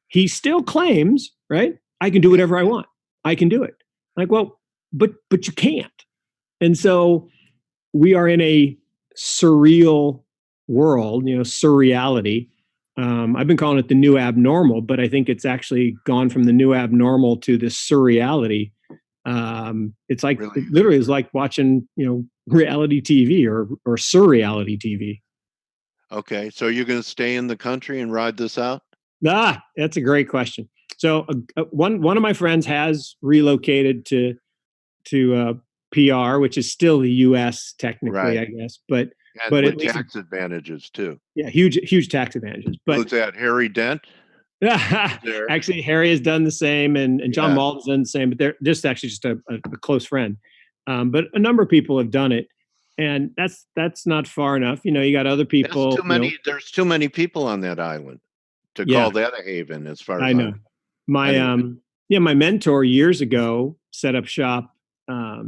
Speaker 5: he still claims, right? I can do whatever I want. I can do it. Like, well, but you can't. And so we are in a surreal world, surreality. I've been calling it the new abnormal, but I think it's actually gone from the new abnormal to this surreality. It's like, really? It literally is like watching, reality TV or surreality TV.
Speaker 1: Okay. So you're going to stay in the country and ride this out?
Speaker 5: That's a great question. So one of my friends has relocated to PR, which is still the U.S. technically, right. I guess, but
Speaker 1: with tax advantages too.
Speaker 5: Yeah, huge tax advantages. But
Speaker 1: who's that? Harry Dent?
Speaker 5: Actually, Harry has done the same, and John Malton's done the same. But they're just actually just a close friend. But a number of people have done it, and that's not far enough. You got other people.
Speaker 1: That's too many. There's too many people on that island to call that a haven. As far as
Speaker 5: I know, my mentor years ago set up shop.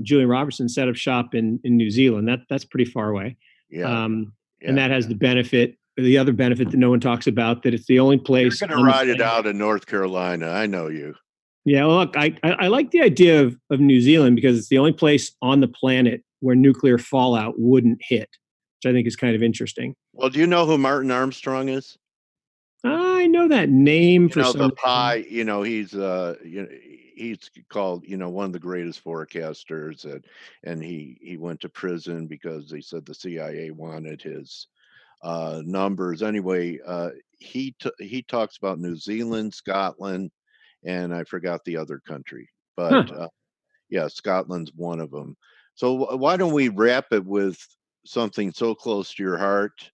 Speaker 5: Julian Robertson set up shop in New Zealand. That's pretty far away. And that has the other benefit that no one talks about, that it's the only place.
Speaker 1: You're going to ride it out in North Carolina. I know you.
Speaker 5: Yeah. Well, look, I like the idea of New Zealand because it's the only place on the planet where nuclear fallout wouldn't hit, which I think is kind of interesting.
Speaker 1: Well, do you know who Martin Armstrong is?
Speaker 5: I know that name for some
Speaker 1: the pie. He's called, one of the greatest forecasters, and he went to prison because they said the CIA wanted his numbers. Anyway, he talks about New Zealand, Scotland, and I forgot the other country, but Scotland's one of them. So why don't we wrap it with something so close to your heart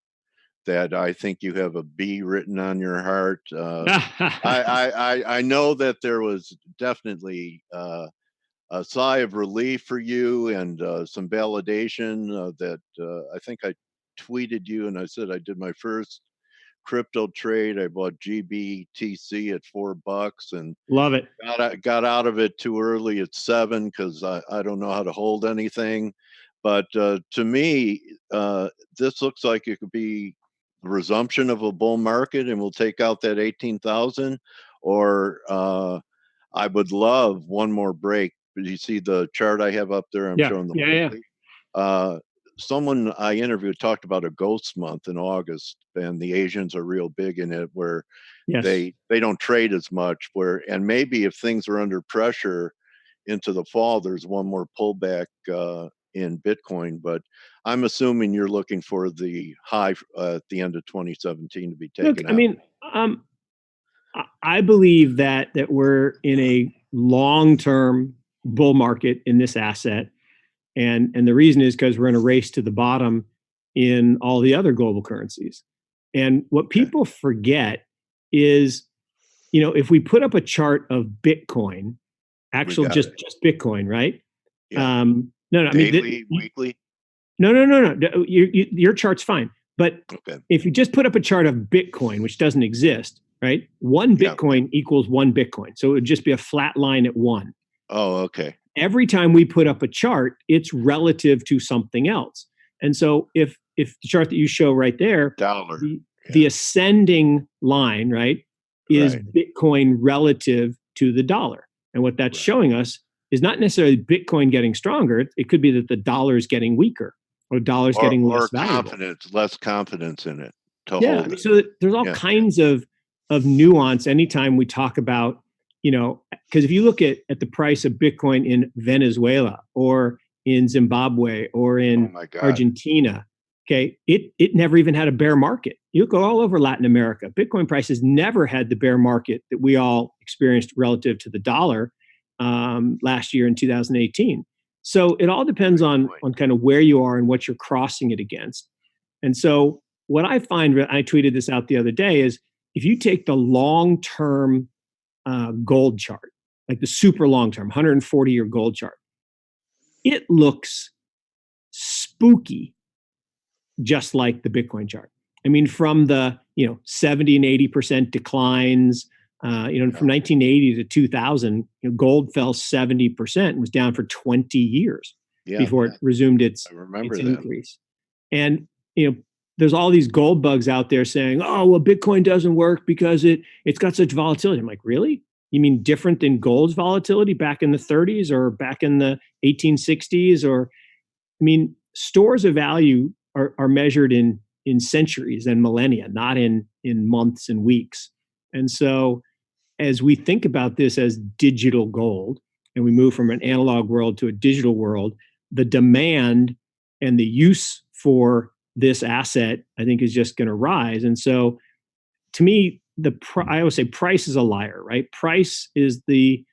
Speaker 1: that I think you have a B written on your heart. I know that there was definitely a sigh of relief for you and some validation that I think I tweeted you and I said I did my first crypto trade. I bought GBTC at $4 and
Speaker 5: love it.
Speaker 1: Got out of it too early at 7 because I don't know how to hold anything. But to me, this looks like it could be resumption of a bull market and we'll take out that 18,000, or I would love one more break. You see the chart I have up there? I'm showing the someone I interviewed talked about a ghost month in August, and the Asians are real big in it, where they don't trade as much, and maybe if things are under pressure into the fall, there's one more pullback in Bitcoin. But I'm assuming you're looking for the high at the end of 2017 to be taken out.
Speaker 5: I mean, I believe that we're in a long-term bull market in this asset. And the reason is because we're in a race to the bottom in all the other global currencies. And what people forget is, if we put up a chart of Bitcoin, just Bitcoin, right?
Speaker 1: Yeah.
Speaker 5: No,
Speaker 1: daily, weekly.
Speaker 5: No. Your chart's fine. But if you just put up a chart of Bitcoin, which doesn't exist, right? One Bitcoin equals one Bitcoin. So it would just be a flat line at 1.
Speaker 1: Oh, okay.
Speaker 5: Every time we put up a chart, it's relative to something else. And so if the chart that you show right there, the ascending line, right, is Bitcoin relative to the dollar. And what that's showing us is not necessarily Bitcoin getting stronger. It could be that the dollar is getting weaker or dollars getting less valuable.
Speaker 1: Less confidence in it to hold it.
Speaker 5: So there's all kinds of nuance anytime we talk about, because if you look at the price of Bitcoin in Venezuela or in Zimbabwe or in Argentina, it never even had a bear market. You go all over Latin America. Bitcoin prices never had the bear market that we all experienced relative to the dollar last year in 2018. So it all depends on kind of where you are and what you're crossing it against. And so what I find, I tweeted this out the other day, is if you take the long-term gold chart, like the super long-term 140-year gold chart, it looks spooky, just like the Bitcoin chart. I mean, from the 70 and 80% declines, from 1980 to 2000, gold fell 70% and was down for 20 years before it resumed its increase. And there's all these gold bugs out there saying, "Oh, well, Bitcoin doesn't work because it's got such volatility." I'm like, really? You mean different than gold's volatility back in the 30s or back in the 1860s? Or, I mean, stores of value are measured in centuries and millennia, not in months and weeks. And so as we think about this as digital gold and we move from an analog world to a digital world, the demand and the use for this asset, I think, is just going to rise. And so to me, I always say price is a liar, right? Price is the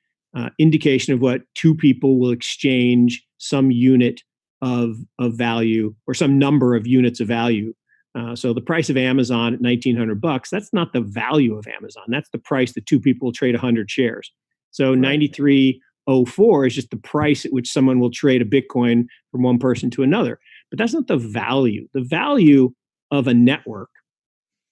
Speaker 5: indication of what two people will exchange some unit of value or some number of units of value. So the price of Amazon at $1,900, that's not the value of Amazon. That's the price that two people will trade 100 shares. So 93.04 is just the price at which someone will trade a Bitcoin from one person to another. But that's not the value. The value of a network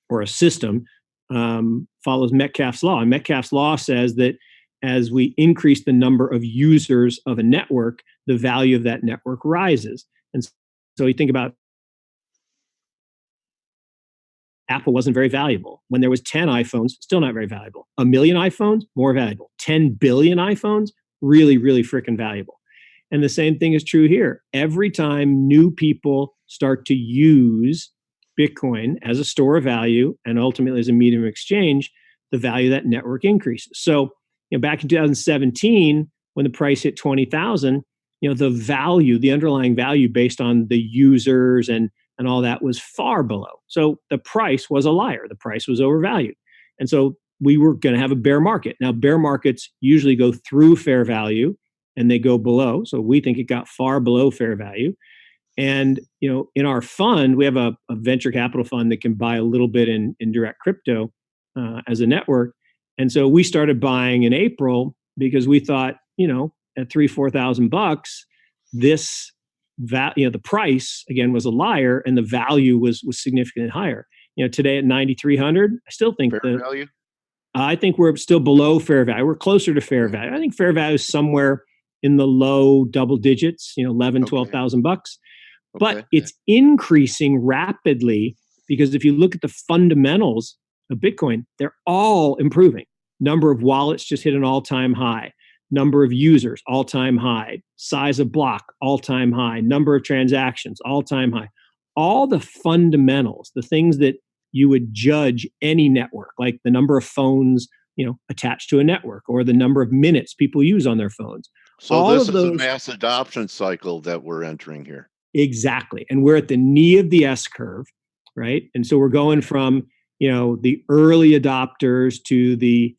Speaker 5: or a system follows Metcalfe's law. And Metcalfe's law says that as we increase the number of users of a network, the value of that network rises. And so you think about Apple wasn't very valuable. When there was 10 iPhones, still not very valuable. 1 million iPhones, more valuable. 10 billion iPhones, really, really freaking valuable. And the same thing is true here. Every time new people start to use Bitcoin as a store of value and ultimately as a medium of exchange, the value of that network increases. So, back in 2017, when the price hit 20,000, the value, the underlying value based on the users and all that was far below. So the price was a liar. The price was overvalued. And so we were going to have a bear market. Now, bear markets usually go through fair value and they go below. So we think it got far below fair value. And, in our fund, we have a venture capital fund that can buy a little bit in direct crypto as a network. And so we started buying in April because we thought, at $3,000-4,000, this the price again was a liar and the value was significantly higher. Today at 9,300, I still think
Speaker 1: fair value.
Speaker 5: I think we're still below fair value. We're closer to fair value. I think fair value is somewhere in the low double digits, $11,000-12,000. But it's increasing rapidly because if you look at the fundamentals of Bitcoin, they're all improving. Number of wallets just hit an all-time high. Number of users, all-time high. Size of block, all-time high. Number of transactions, all-time high. All the fundamentals, the things that you would judge any network, like the number of phones, attached to a network or the number of minutes people use on their phones.
Speaker 1: So all this is a mass adoption cycle that we're entering here.
Speaker 5: Exactly. And we're at the knee of the S curve, right? And so we're going from, the early adopters to the,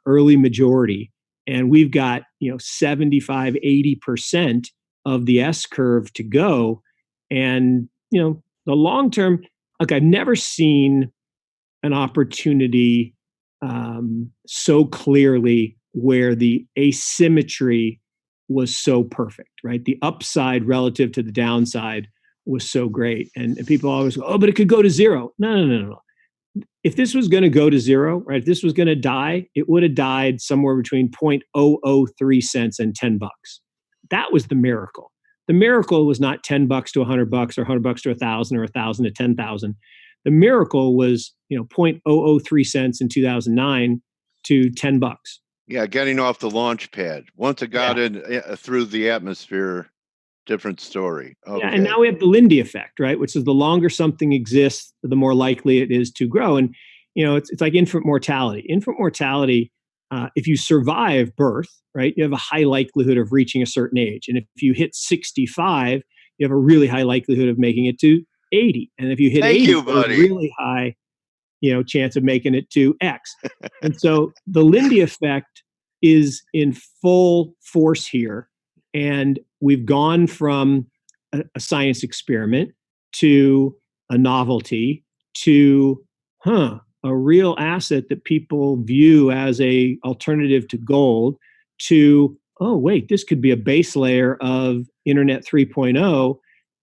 Speaker 5: early majority. And we've got, 75, 80% of the S curve to go. And, the long term, look, I've never seen an opportunity so clearly where the asymmetry was so perfect, right? The upside relative to the downside was so great. And people always go, oh, but it could go to zero. No. If this was going to go to zero, right? If this was going to die, it would have died somewhere between 0.003 cents and $10. That was the miracle. The miracle was not $10 to $100 or $100 to 1,000 or 1,000 to 10,000. The miracle was, 0.003 cents in 2009 to $10.
Speaker 1: Yeah, getting off the launch pad. Once it got in through the atmosphere, different story. Okay.
Speaker 5: Yeah, and now we have the Lindy effect, right? Which is the longer something exists, the more likely it is to grow. And it's like infant mortality. Infant mortality, if you survive birth, right, you have a high likelihood of reaching a certain age. And if you hit 65, you have a really high likelihood of making it to 80. And if you hit 80, you have a really high chance of making it to X. And so the Lindy effect is in full force here. And we've gone from a science experiment to a novelty to, a real asset that people view as a alternative to gold to, oh, wait, this could be a base layer of Internet 3.0.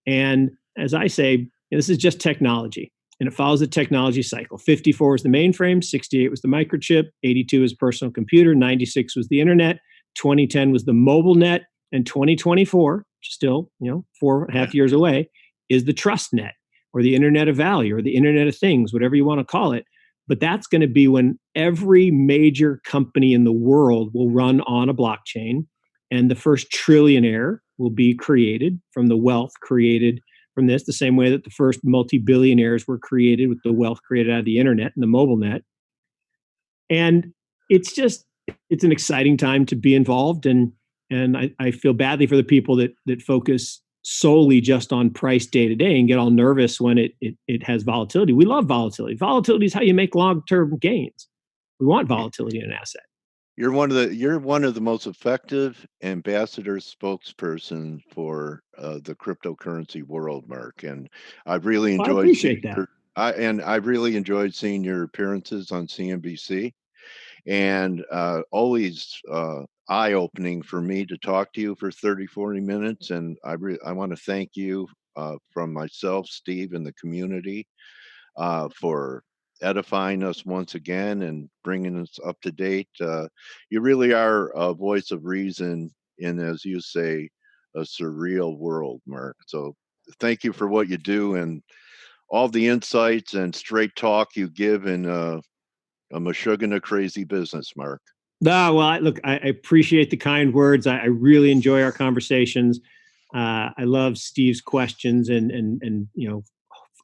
Speaker 5: And as I say, this is just technology, and it follows the technology cycle. 54 was the mainframe, 68 was the microchip, 82 was personal computer, 96 was the internet, 2010 was the mobile net, and 2024, still 4.5 years away, is the trust net, or the internet of value, or the internet of things, whatever you want to call it. But that's going to be when every major company in the world will run on a blockchain, and the first trillionaire will be created from the wealth created from this, the same way that the first multi-billionaires were created with the wealth created out of the internet and the mobile net. And it's an exciting time to be involved. And I feel badly for the people that focus solely just on price day to day and get all nervous when it has volatility. We love volatility. Volatility is how you make long-term gains. We want volatility in an asset.
Speaker 1: You're one of the most effective ambassador spokesperson for the cryptocurrency world, Mark. And I've really enjoyed.
Speaker 5: I appreciate that.
Speaker 1: I really enjoyed seeing your appearances on CNBC, and always eye-opening for me to talk to you for 30, 40 minutes. And I want to thank you from myself, Steve, and the community for edifying us once again and bringing us up to date. You really are a voice of reason in, as you say, a surreal world, Mark. So thank you for what you do and all the insights and straight talk you give in a Meshuggah crazy business, Mark.
Speaker 5: Well, I appreciate the kind words. I really enjoy our conversations. I love Steve's questions and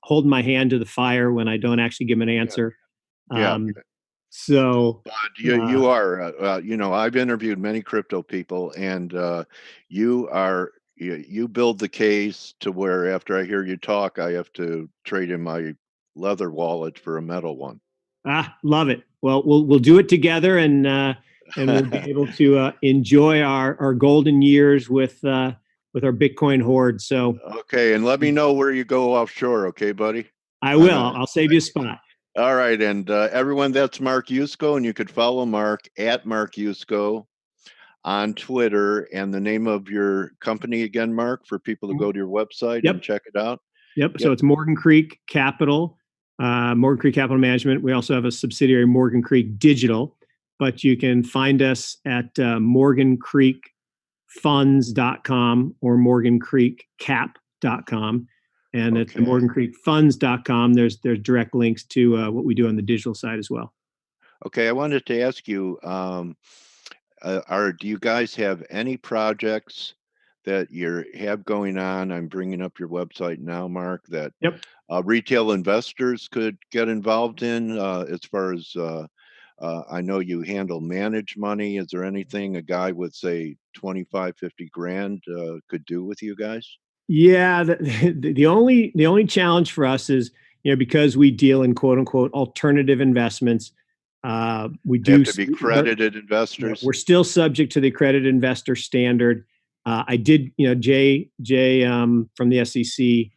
Speaker 5: holding my hand to the fire when I don't actually give him an answer.
Speaker 1: Yeah.
Speaker 5: So
Speaker 1: you are, I've interviewed many crypto people, and you build the case to where after I hear you talk, I have to trade in my leather wallet for a metal one.
Speaker 5: Love it. Well, we'll do it together, and we'll be able to enjoy our golden years with our Bitcoin hoard. So
Speaker 1: okay, and let me know where you go offshore, okay, buddy?
Speaker 5: I will. I'll save you a spot.
Speaker 1: All right, and everyone, that's Mark Yusko, and you could follow Mark at Mark Yusko on Twitter. And the name of your company again, Mark, for people to go to your website and check it out.
Speaker 5: Yep. So it's Morgan Creek Capital, Morgan Creek Capital Management. We also have a subsidiary, Morgan Creek Digital, but you can find us at morgancreekfunds.com or morgancreekcap.com. And at the morgancreekfunds.com, there's direct links to what we do on the digital side as well.
Speaker 1: Okay, I wanted to ask you, do you guys have any projects that you have going on? I'm bringing up your website now, Mark, that retail investors could get involved in as far as I know you handle managed money. Is there anything a guy with, say, 25, 50 grand could do with you guys?
Speaker 5: Yeah, the only challenge for us is, because we deal in quote unquote alternative investments, we do
Speaker 1: have to be accredited investors.
Speaker 5: We're still subject to the accredited investor standard. I did, Jay from the SEC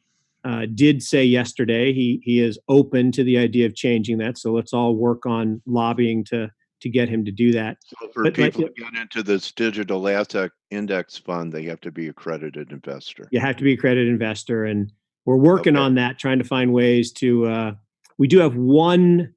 Speaker 5: did say yesterday he is open to the idea of changing that. So let's all work on lobbying to get him to do that.
Speaker 1: So for people to get into this digital asset index fund, they have to be accredited investor.
Speaker 5: You have to be accredited investor, and we're working on that, trying to find ways to. We do have one.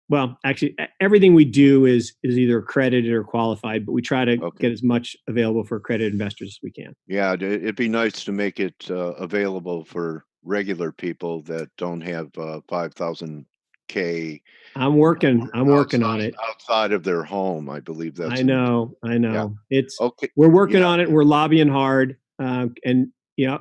Speaker 5: Well, actually, everything we do is either accredited or qualified, but we try to get as much available for accredited investors as we can.
Speaker 1: Yeah, it'd be nice to make it available for regular people that don't have 5,000K.
Speaker 5: I'm working on it
Speaker 1: outside of their home. I believe that's.
Speaker 5: I know.
Speaker 1: Yeah.
Speaker 5: It's we're working on it. We're lobbying hard, and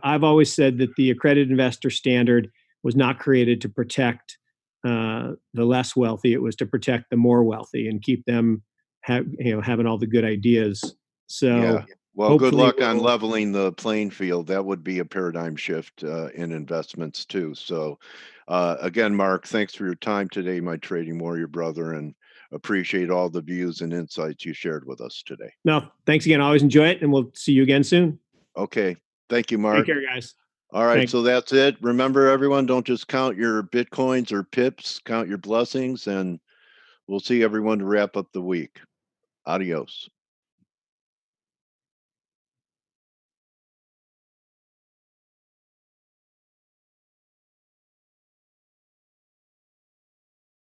Speaker 5: I've always said that the accredited investor standard was not created to protect the less wealthy. It was to protect the more wealthy and keep them having all the good ideas. So
Speaker 1: well, good luck on leveling the playing field. That would be a paradigm shift in investments too. So again, Mark, thanks for your time today, my trading warrior brother, and appreciate all the views and insights you shared with us today.
Speaker 5: No, thanks again. I always enjoy it, and we'll see you again soon.
Speaker 1: Okay. Thank you, Mark.
Speaker 5: Take care, guys.
Speaker 1: All right. Thanks. So that's it. Remember, everyone, don't just count your Bitcoins or pips, count your blessings, and we'll see everyone to wrap up the week. Adios.